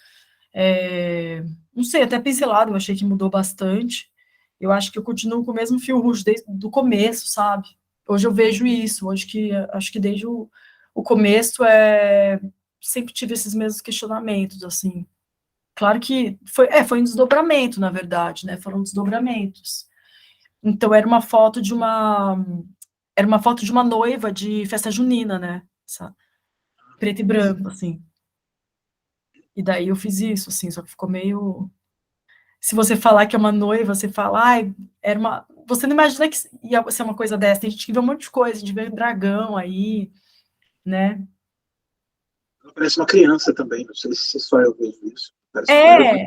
não sei, até pincelado eu achei que mudou bastante. Eu acho que eu continuo com o mesmo fio rouge desde o começo, sabe? Hoje eu vejo isso, acho que desde o começo sempre tive esses mesmos questionamentos, assim. Claro que foi um desdobramento, na verdade, né? Foram desdobramentos. Então era uma foto de uma noiva de festa junina, né? Preto e branco, assim. E daí eu fiz isso, assim, só que ficou meio. Se você falar que é uma noiva, você fala, ai, era uma. Você não imagina que ia ser uma coisa dessa. Tem gente que vê um monte de coisa, a gente vê dragão aí, né? ela parece uma criança também, não sei se só eu vejo isso. Parece uma garota. É,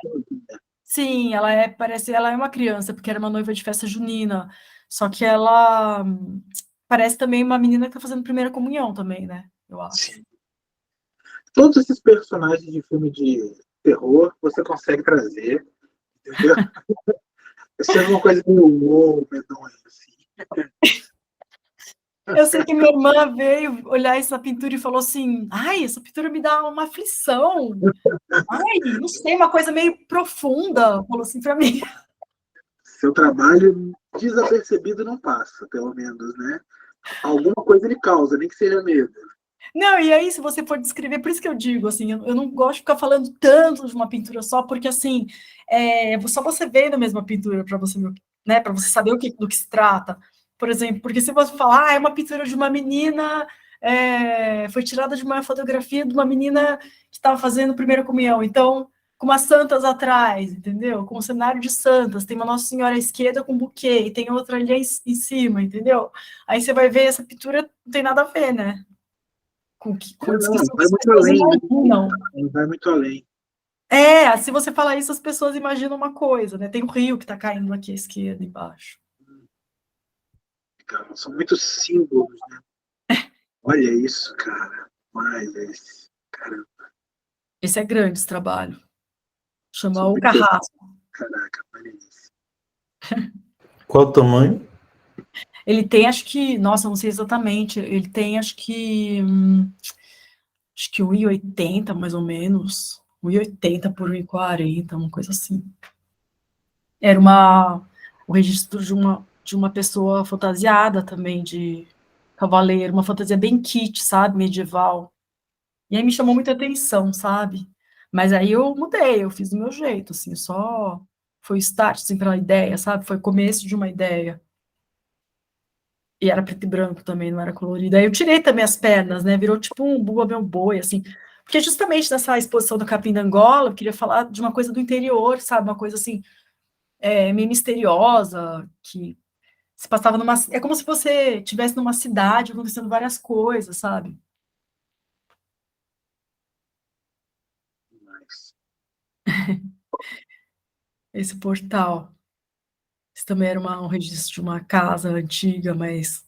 sim, ela é uma criança, porque era uma noiva de festa junina. Só que ela parece também uma menina que tá fazendo primeira comunhão também, né? Eu acho. Sim. Todos esses personagens de filme de terror você consegue trazer, entendeu? Sendo uma coisa meio humor, medonha, assim. Eu sei que minha irmã veio olhar essa pintura e falou assim: ai, essa pintura me dá uma aflição. Ai, não sei, uma coisa meio profunda, falou assim para mim. Seu trabalho desapercebido não passa, pelo menos, né? Alguma coisa ele causa, nem que seja medo. Não, e aí, se você for descrever, por isso que eu digo, assim, eu não gosto de ficar falando tanto de uma pintura só, porque, assim, só você vendo a mesma pintura para você, né, para você saber do que se trata. Por exemplo, porque se você falar, é uma pintura de uma menina, foi tirada de uma fotografia de uma menina que estava fazendo primeira comunhão, então, com umas santas atrás, entendeu? Com um cenário de santas, tem uma Nossa Senhora à esquerda com um buquê, e tem outra ali em cima, entendeu? Aí você vai ver, essa pintura não tem nada a ver, né? Com a Não, descrição que vai as muito pessoas além, né? imaginam. Vai muito além. Se você falar isso, as pessoas imaginam uma coisa, né? Tem um rio que está caindo aqui à esquerda, embaixo. Cara, são muitos símbolos, né? Olha isso, cara. Mas esse, caramba, Esse é grande, esse trabalho. Chama são O muitas. Carrasco. Caraca, olha isso. Qual o tamanho? Ele tem, acho que, nossa, não sei exatamente, ele tem, acho que 1,80 mais ou menos. 1,80 por 1,40, uma coisa assim. Era o registro de uma pessoa fantasiada também, de cavaleiro, uma fantasia bem kit, sabe, medieval. E aí me chamou muita atenção, sabe? Mas aí eu mudei, eu fiz do meu jeito, assim, só foi o start, assim, pela ideia, sabe? Foi o começo de uma ideia. E era preto e branco também, não era colorido. Aí eu tirei também as pernas, né? Virou tipo um Bumba Meu Boi, assim. Porque justamente nessa exposição do Capim da Angola, eu queria falar de uma coisa do interior, sabe? Uma coisa assim, meio misteriosa, que se passava numa. É como se você estivesse numa cidade acontecendo várias coisas, sabe? Mas, Esse portal. Isso também era um registro de uma casa antiga, mas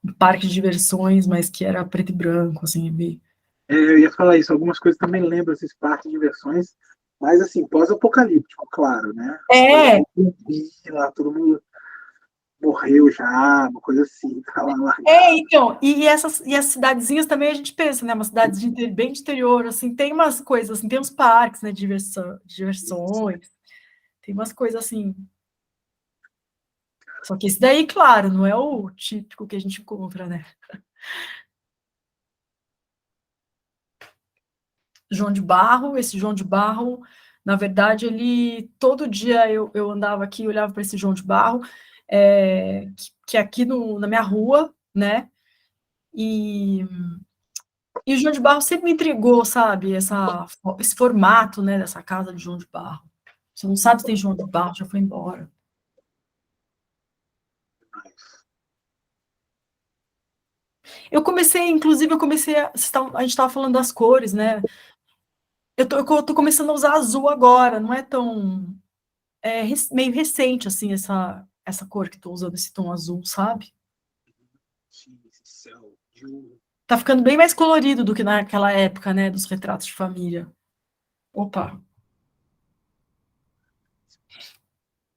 um parque de diversões, mas que era preto e branco, assim, eu ia falar isso, algumas coisas também lembram esses parques de diversões, mas assim, pós-apocalíptico, claro, né? As coisas É, meio zumbi, lá, todo mundo morreu já, uma coisa assim, tá lá largado. então, e as cidadezinhas também a gente pensa, né, uma cidade bem de interior, assim, tem umas coisas, assim, tem uns parques, né, de diversões, tem umas coisas assim, só que esse daí, claro, não é o típico que a gente encontra, né. João de Barro, esse João de Barro, na verdade, todo dia eu andava aqui, olhava para esse João de Barro, que é aqui na minha rua, né, e o João de Barro sempre me intrigou, sabe? Esse formato, né, dessa casa de João de Barro. Você não sabe se tem João de Barro, já foi embora. Inclusive, a gente estava falando das cores, né? Eu tô começando a usar azul agora, não é tão, meio recente, assim, essa cor que estou usando, esse tom azul, sabe? Sim, esse céu de ouro. Tá ficando bem mais colorido do que naquela época, né, dos retratos de família. Opa!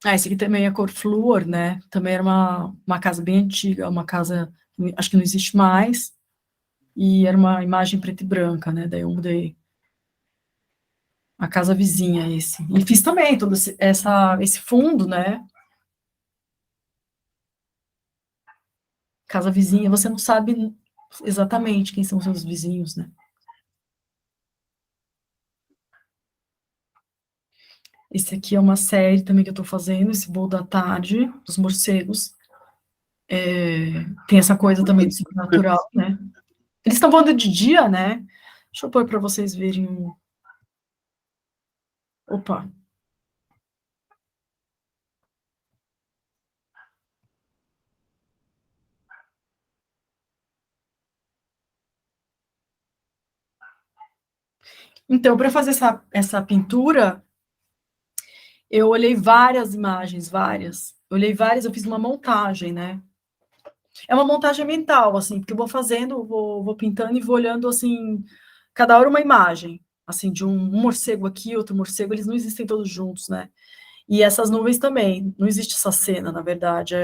Esse aqui também é cor flúor, né? Também era uma casa bem antiga, uma casa, acho que não existe mais, e era uma imagem preta e branca, né? Daí eu mudei a casa vizinha, esse. E fiz também todo esse fundo, né? Casa vizinha, você não sabe exatamente quem são os seus vizinhos, né? Esse aqui é uma série também que eu estou fazendo, esse Voo da Tarde, dos morcegos. Tem essa coisa também do sobrenatural, né? Eles estão voando de dia, né? Deixa eu pôr para vocês verem um. Opa! Então, para fazer essa pintura, eu olhei várias imagens, várias. Eu fiz uma montagem, né? É uma montagem mental, assim, porque eu vou fazendo, vou pintando e vou olhando, assim, cada hora uma imagem, assim, de um morcego aqui, outro morcego, eles não existem todos juntos, né? E essas nuvens também, não existe essa cena, na verdade.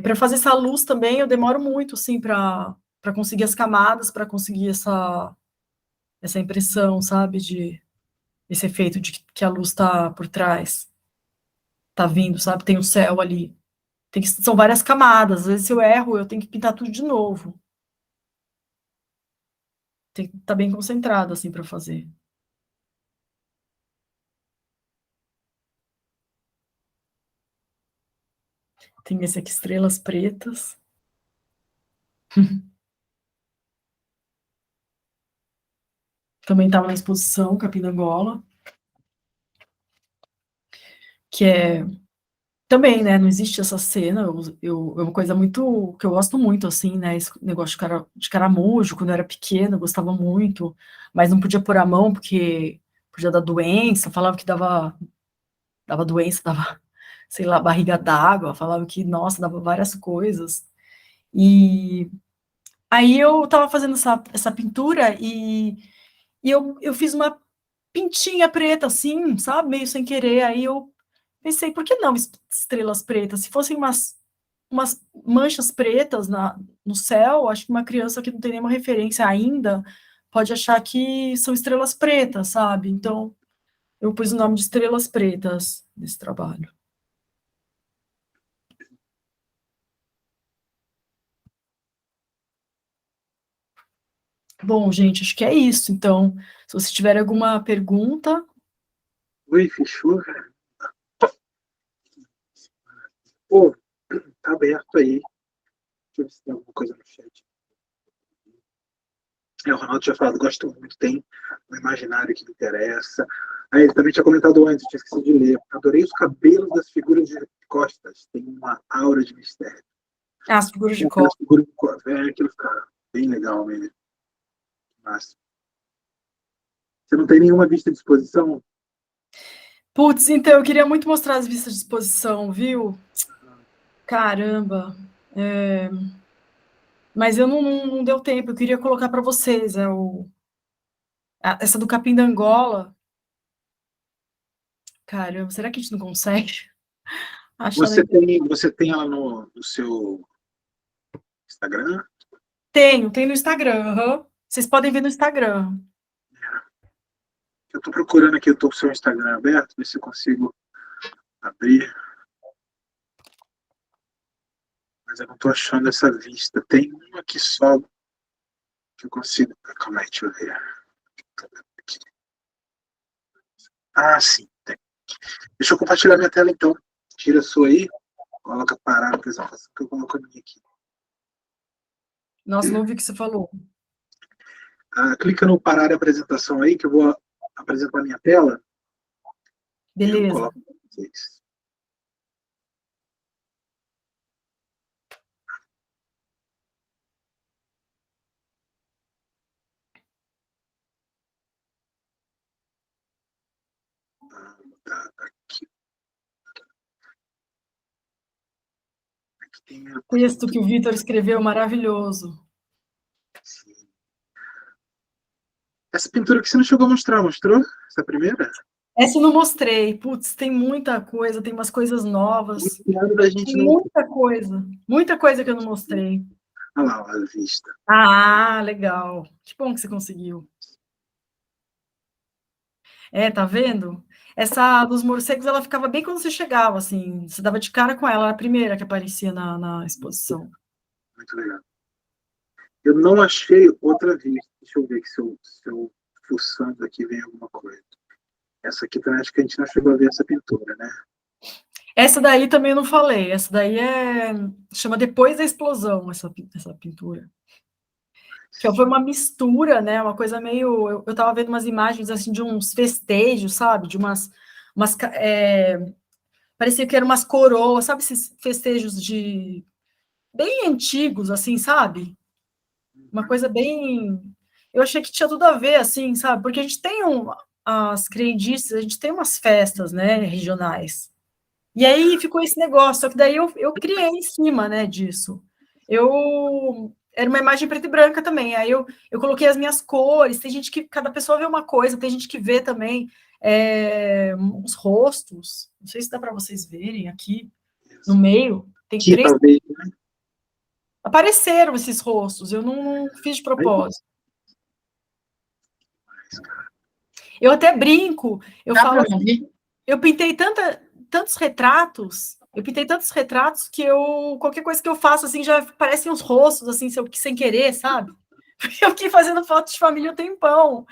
Para fazer essa luz também, eu demoro muito, assim, para conseguir as camadas, para conseguir essa impressão, sabe, de esse efeito de que a luz está por trás, está vindo, sabe? Tem o céu ali. São várias camadas. Às vezes, se eu erro, eu tenho que pintar tudo de novo. Tem que estar bem concentrado, assim, para fazer. Tem esse aqui, Estrelas Pretas. Também estava na exposição Capinangola, que é também, né? Não existe essa cena. É uma coisa muito que eu gosto muito, assim, né? Esse negócio de caramujo, quando eu era pequena, eu gostava muito, mas não podia pôr a mão porque podia dar doença. Falava que dava doença, dava, sei lá, barriga d'água. Falava que, nossa, dava várias coisas. E aí eu estava fazendo essa pintura e eu fiz uma pintinha preta, assim, sabe? Meio sem querer. Aí eu pensei, por que não estrelas pretas? Se fossem umas manchas pretas no céu, acho que uma criança que não tem nenhuma referência ainda pode achar que são estrelas pretas, sabe? Então, eu pus o nome de Estrelas Pretas nesse trabalho. Bom, gente, acho que é isso. Então, se vocês tiverem alguma pergunta, Oi, fechou, cara? Pô, tá aberto aí. Deixa eu ver se tem alguma coisa no chat. O Ronaldo tinha falado, gosto muito, tem um imaginário que me interessa. Aí ele também tinha comentado antes, tinha esquecido de ler. Adorei os cabelos das figuras de costas, tem uma aura de mistério. as figuras de Aquelas copo. figuras de costas, aquilo fica bem legal mesmo. Mas você não tem nenhuma vista de exposição? Putz, então, eu queria muito mostrar as vistas de exposição, viu? Caramba. Mas eu não deu tempo, eu queria colocar para vocês. Essa do Capim da Angola. Caramba, será que a gente não consegue achar na internet? Você tem ela no seu Instagram? Tem no Instagram, aham. Vocês podem ver no Instagram. Eu estou procurando aqui, eu estou com o seu Instagram aberto, ver se eu consigo abrir. Mas eu não estou achando essa vista. Tem uma aqui só que eu consigo. Calma aí, deixa eu ver. Ah, sim, tem. Deixa eu compartilhar minha tela então. Tira a sua aí, coloca parar a apresentação que eu coloco a minha aqui. Nossa, não ouvi o que você falou. Clica no parar a apresentação aí, que eu vou apresentar a minha tela e eu Beleza. coloco para vocês. Tá, aqui. Aqui tem a... Texto que o Vitor escreveu, maravilhoso. Sim. Essa pintura que você não chegou a mostrar, mostrou? Essa primeira? Essa eu não mostrei. Putz, tem muita coisa, tem umas coisas novas. Muito da gente Tem não... muita coisa que eu não mostrei. Olha lá, a vista. Ah, legal. Que bom que você conseguiu. Tá vendo? Essa dos morcegos, ela ficava bem quando você chegava, assim. Você dava de cara com ela, era a primeira que aparecia na exposição. Muito legal. Eu não achei outra vista. Deixa eu ver aqui se eu fuçando aqui vem alguma coisa. Essa aqui também acho que a gente não chegou a ver essa pintura, né? Essa daí também eu não falei. Essa daí chama Depois da Explosão, essa pintura. Que foi uma mistura, né? Uma coisa meio... Eu tava vendo umas imagens, assim, de uns festejos, sabe? De parecia que eram umas coroas, sabe? Esses festejos bem antigos, assim, sabe? Uma coisa bem... Eu achei que tinha tudo a ver, assim, sabe? Porque a gente tem as crendices, a gente tem umas festas, né, regionais. E aí ficou esse negócio, só que daí eu criei em cima, né, disso. Era uma imagem preta e branca também, aí eu coloquei as minhas cores, tem gente que, cada pessoa vê uma coisa, tem gente que vê também os rostos, não sei se dá para vocês verem aqui, no meio, tem Aqui, 3... talvez, né? Apareceram esses rostos, eu não fiz de propósito. Eu até brinco, eu Dá falo para me ouvir? eu pintei tantos retratos, que qualquer coisa que eu faço, assim, já parecem uns rostos, assim, sem querer, sabe? Eu fiquei fazendo foto de família um tempão,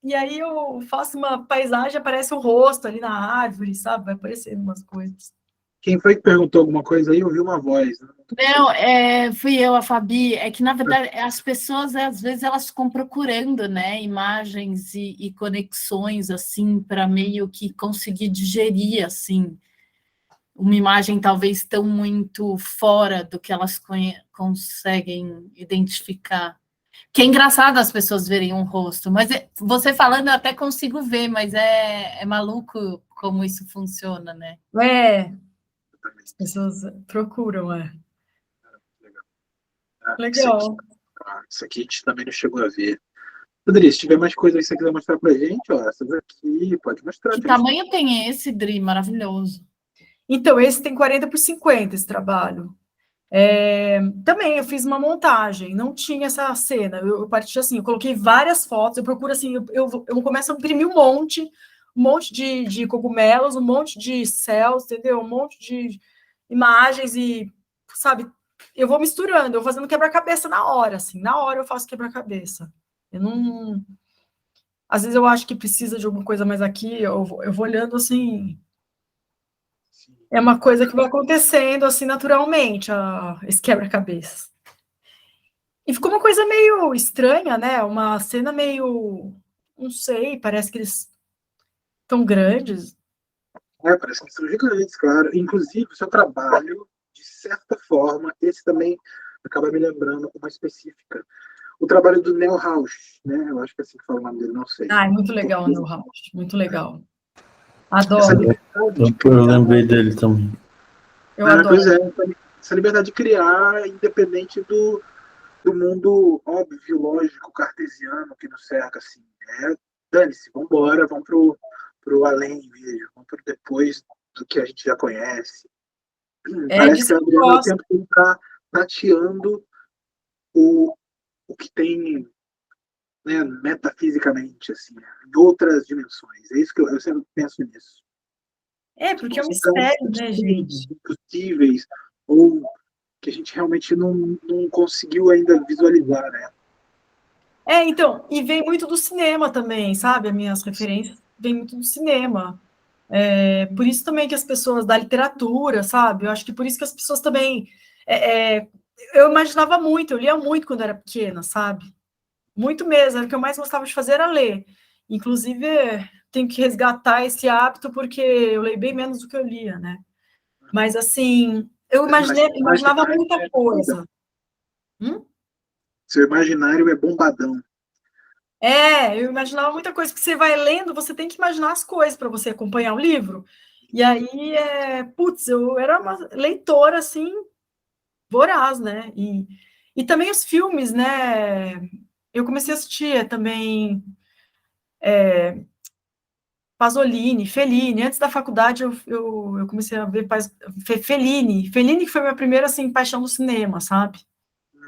e aí eu faço uma paisagem, aparece um rosto ali na árvore, sabe? Vai aparecendo umas coisas. Quem foi que perguntou alguma coisa aí? Eu ouvi uma voz. Né? Não, fui eu, a Fabi. É que, na verdade, as pessoas, às vezes, elas ficam procurando, né, imagens e conexões, assim, para meio que conseguir digerir, assim, uma imagem talvez tão muito fora do que elas conseguem identificar. Que é engraçado as pessoas verem um rosto, mas você falando eu até consigo ver, mas é maluco como isso funciona, né? As pessoas procuram, Legal. Legal. Isso aqui a gente também não chegou a ver. Rodrigo, se tiver mais coisas aí que você quiser mostrar pra gente, ó, essas aqui, pode mostrar. Que tamanho tem esse, Dri? Maravilhoso. Então, esse tem 40 por 50, esse trabalho. Também eu fiz uma montagem, não tinha essa cena. Eu parti assim, eu coloquei várias fotos, eu procuro assim, eu começo a imprimir um monte de cogumelos, um monte de céus, entendeu? Um monte de imagens e, sabe, eu vou misturando, eu vou fazendo quebra-cabeça na hora, assim, na hora eu faço quebra-cabeça. Eu não... Às vezes eu acho que precisa de alguma coisa mais aqui, eu vou olhando assim... É uma coisa que vai acontecendo assim naturalmente, esse quebra-cabeça. E ficou uma coisa meio estranha, né? Uma cena meio, não sei, parece que eles estão grandes. Parece que são gigantes, claro. Inclusive, o seu trabalho, de certa forma, esse também acaba me lembrando uma específica. O trabalho do Neil Rauch, né? Eu acho que é assim que fala o nome dele, não sei. É muito legal, Neil Rauch, muito legal. Adoro. Eu lembrei dele também. Eu adoro. Pois é, essa liberdade de criar, independente do mundo óbvio, lógico, cartesiano que nos cerca, assim. Dane-se, vamos embora, vamos pro além mesmo, vamos pro depois do que a gente já conhece. Parece que a Adriana o tempo todo está tateando o que tem, né, metafisicamente, assim, em outras dimensões. É isso que eu sempre penso nisso. Porque é um mistério, né, gente? Impossíveis, ou que a gente realmente não conseguiu ainda visualizar, né? Então, e vem muito do cinema também, sabe? As minhas referências vêm muito do cinema. Por isso também que as pessoas da literatura, sabe? Eu acho que por isso que as pessoas também... eu imaginava muito, eu lia muito quando era pequena, sabe? Muito mesmo, o que eu mais gostava de fazer era ler. Inclusive, tenho que resgatar esse hábito, porque eu leio bem menos do que eu lia, né? Mas, assim, eu imaginava muita coisa. Seu imaginário é bombadão. Eu imaginava muita coisa, porque você vai lendo, você tem que imaginar as coisas para você acompanhar o livro. E aí, eu era uma leitora, assim, voraz, né? E também os filmes, né? Eu comecei a assistir também Pasolini, Fellini. Antes da faculdade, eu comecei a ver Fellini. Fellini que foi minha primeira, assim, paixão do cinema, sabe?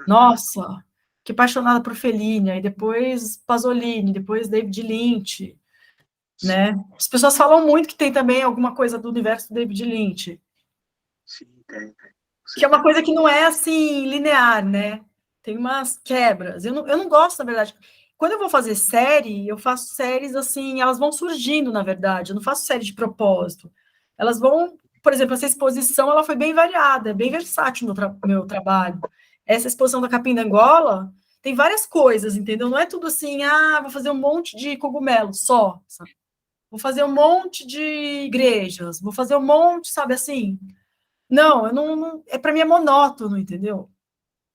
Nossa, que apaixonada por Fellini. Aí depois Pasolini, depois David Lynch, né? As pessoas falam muito que tem também alguma coisa do universo do David Lynch, Sim, tem. que é uma coisa que não é, assim, linear, né? Tem umas quebras. Eu não gosto, na verdade. Quando eu vou fazer série, eu faço séries, assim, elas vão surgindo, na verdade. Eu não faço série de propósito. Elas vão... Por exemplo, essa exposição, ela foi bem variada, é bem versátil no meu trabalho. Essa exposição da Capim da Angola tem várias coisas, entendeu? Não é tudo assim, vou fazer um monte de cogumelo só, sabe? Vou fazer um monte de igrejas, vou fazer um monte, sabe assim? Não, eu não para mim é monótono, entendeu?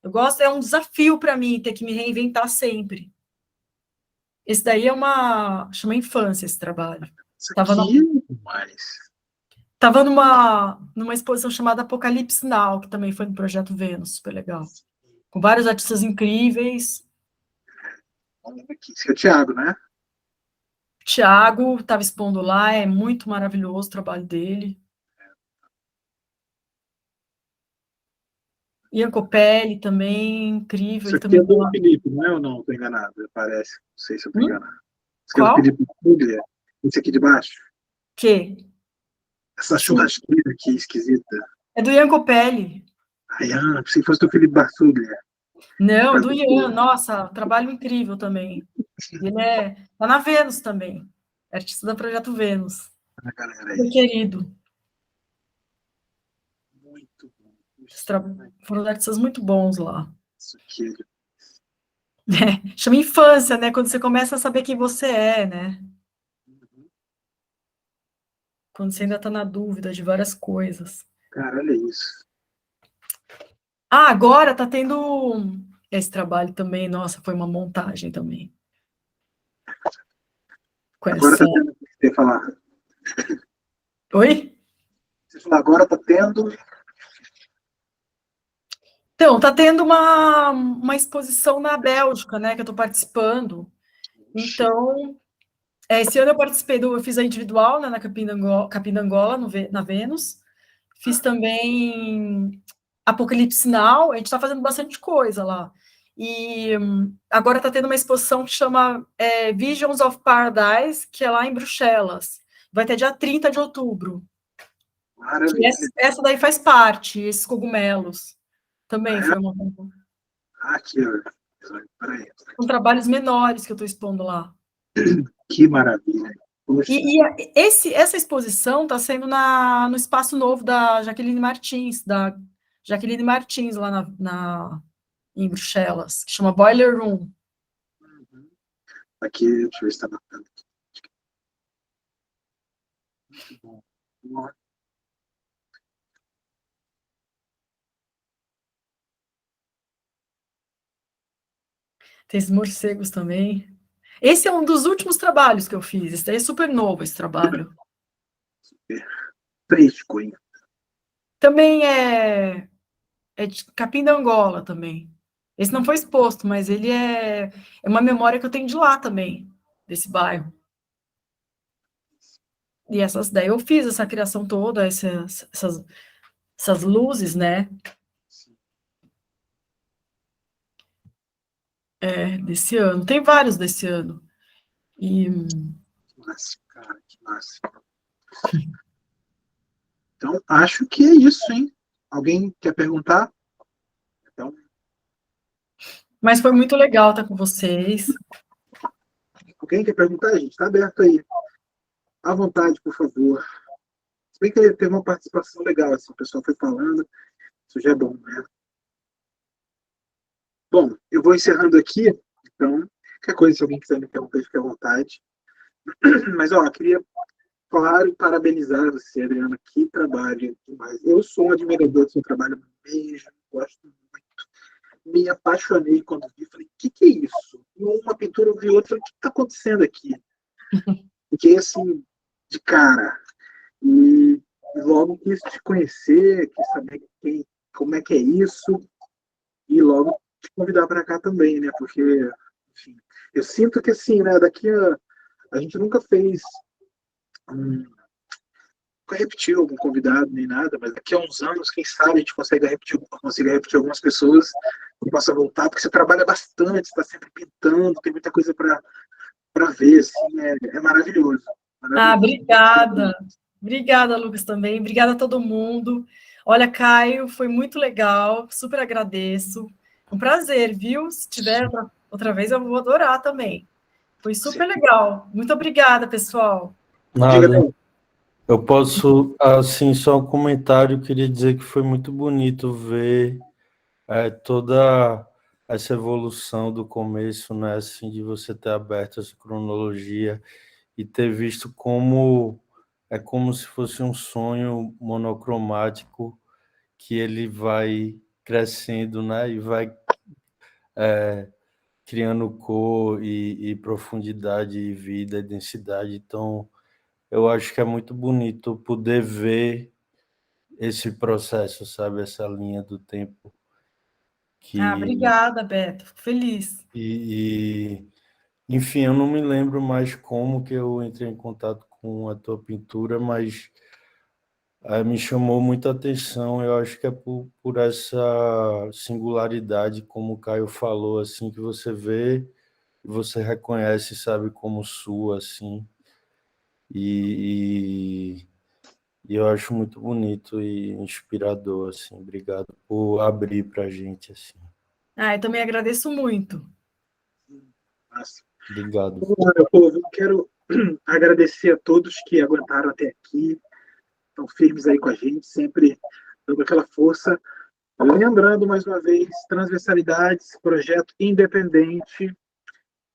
Eu gosto, é um desafio para mim ter que me reinventar sempre. Esse daí chama infância esse trabalho. Isso Tava, aqui é mais. tava numa exposição chamada Apocalipse Now, que também foi no Projeto Vênus, super legal. Com vários artistas incríveis. Vamos ver aqui. Esse é o Thiago, né? O Thiago estava expondo lá, é muito maravilhoso o trabalho dele. Ian Copelli também, incrível. Isso Ele aqui é também do Felipe, não é ou não? Estou enganado, parece. Não sei se eu estou enganado. Isso aqui é do Qual? Felipe Puglia. Esse aqui de baixo. Que? Essa churrasqueira aqui esquisita. É do Ian Copelli. Ai, se fosse do Felipe Barsuglia. Não, do Ian. Nossa, trabalho incrível também. Ele tá na Vênus também. É artista do Projeto Vênus. A galera Meu aí. querido. Muito bom. Foram artistas muito bons lá. Isso aqui Chama infância, né? Quando você começa a saber quem você é, né? Quando você ainda está na dúvida de várias coisas. Cara, olha isso. Agora tá tendo esse trabalho também. Nossa, foi uma montagem também. Com Agora essa... tá tendo o que você ia falar. Oi? Você falou, agora tá tendo. Então, tá tendo uma exposição na Bélgica, né? Que eu tô participando. Então, esse ano eu participei eu fiz a individual, né, na Capim da Angola, na Vênus. Fiz também Apocalipse Now, a gente está fazendo bastante coisa lá. E agora está tendo uma exposição que chama Visions of Paradise, que é lá em Bruxelas. Vai ter dia 30 de outubro. Maravilha. Essa daí faz parte, esses cogumelos. Também foi uma... Aqui, ó. Peraí. São trabalhos menores que eu estou expondo lá. Que maravilha. Essa exposição está sendo no Espaço Novo da Jaqueline Martins, lá em Bruxelas, que chama Boiler Room. Aqui, deixa eu ver se está marcando aqui. Muito bom. Tem esses morcegos também. Esse é um dos últimos trabalhos que eu fiz. Esse daí é super novo, esse trabalho. Super fresco, hein? Também é de Capim da Angola também. Esse não foi exposto, mas ele é uma memória que eu tenho de lá também, desse bairro. E daí eu fiz essa criação toda, essas luzes, né? Desse ano. Tem vários desse ano. Que massa, cara, que massa. Então, acho que é isso, hein? Alguém quer perguntar? Então, Mas foi muito legal estar com vocês. alguém quer perguntar, gente? Está aberto aí. À vontade, por favor. Se bem que teve uma participação legal, assim, o pessoal foi falando. Isso já é bom, né? Bom, eu vou encerrando aqui. Então, qualquer coisa, se alguém quiser me perguntar, fique à vontade. Mas, ó, eu queria, claro, parabenizar você, Adriana. Que trabalho demais. Eu sou um admirador do seu trabalho mesmo. Gosto muito. Me apaixonei quando vi. Falei, o que é isso? uma pintura, eu vi outra, o que está acontecendo aqui? Fiquei assim, de cara. E logo quis te conhecer, quis saber como é que é isso, e logo te convidar para cá também, né? Porque, enfim, eu sinto que assim, né? A gente nunca fez, nunca repetiu algum convidado nem nada, mas daqui a uns anos, quem sabe a gente consiga repetir algumas pessoas e possa voltar, porque você trabalha bastante, está sempre pintando, tem muita coisa para ver, assim, é maravilhoso. Ah, Maravilhoso. obrigada. Obrigada, Lucas, também. Obrigada a todo mundo. Olha, Caio, foi muito legal. Super agradeço. Um prazer, viu? Se tiver outra vez, eu vou adorar também. Foi super legal. Muito obrigada, pessoal. Diga, Nada. Eu posso, assim, só um comentário, eu queria dizer que foi muito bonito ver toda essa evolução do começo, né, assim, de você ter aberto essa cronologia e ter visto como é como se fosse um sonho monocromático que ele vai crescendo, né, e vai criando cor e profundidade e vida e densidade. Então, eu acho que é muito bonito poder ver esse processo, sabe? Essa linha do tempo Ah, que... obrigada, Beto. Fico feliz. Enfim, eu não me lembro mais como que eu entrei em contato com a tua pintura, mas me chamou muita atenção. Eu acho que é por essa singularidade, como o Caio falou, assim, que você vê, você reconhece, sabe, como sua, assim. E, e eu acho muito bonito e inspirador, assim. Obrigado por abrir para a gente, assim. Ah, eu também agradeço muito. Massa. Obrigado. Bom, meu povo, quero agradecer a todos que aguentaram até aqui, estão firmes aí com a gente, sempre dando aquela força. Lembrando, mais uma vez, transversalidades, projeto independente.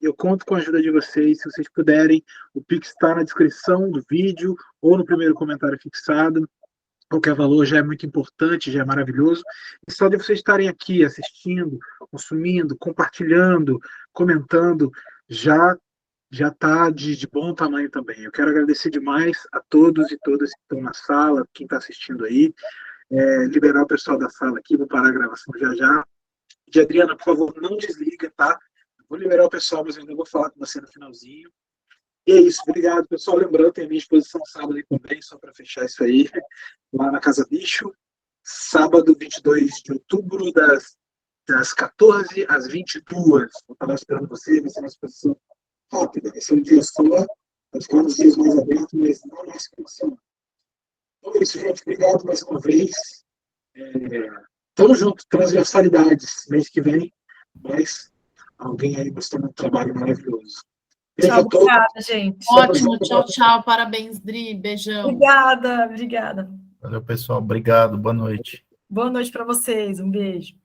Eu conto com a ajuda de vocês, se vocês puderem. O Pix está na descrição do vídeo ou no primeiro comentário fixado. Qualquer valor já é muito importante, já é maravilhoso. E só de vocês estarem aqui assistindo, consumindo, compartilhando, comentando, já está de bom tamanho também. Eu quero agradecer demais a todos e todas que estão na sala, quem está assistindo aí. Liberar o pessoal da sala aqui, vou parar a gravação já já. E Adriana, por favor, não desliga, tá? Vou liberar o pessoal, mas eu ainda vou falar com você no finalzinho. E é isso, obrigado, pessoal. Lembrando, tem a minha exposição sábado aí também, só para fechar isso aí, lá na Casa Bicho. Sábado, 22 de outubro, das 14 às 22. Eu estava esperando você, vai ser uma exposição rápida, vai ser um dia só, vai ficar uns dias mais abertos, mas não mais exposição. Então é isso, gente. Obrigado mais uma vez. Tamo junto, transversalidades. Mês que vem, mais alguém aí mostrando um trabalho maravilhoso. Beijo Tchau, a todos. obrigada, gente. Ótimo, tchau, tchau. Parabéns, Dri. Beijão. Obrigada, obrigada. Valeu, pessoal. Obrigado. Boa noite. Boa noite para vocês. Um beijo.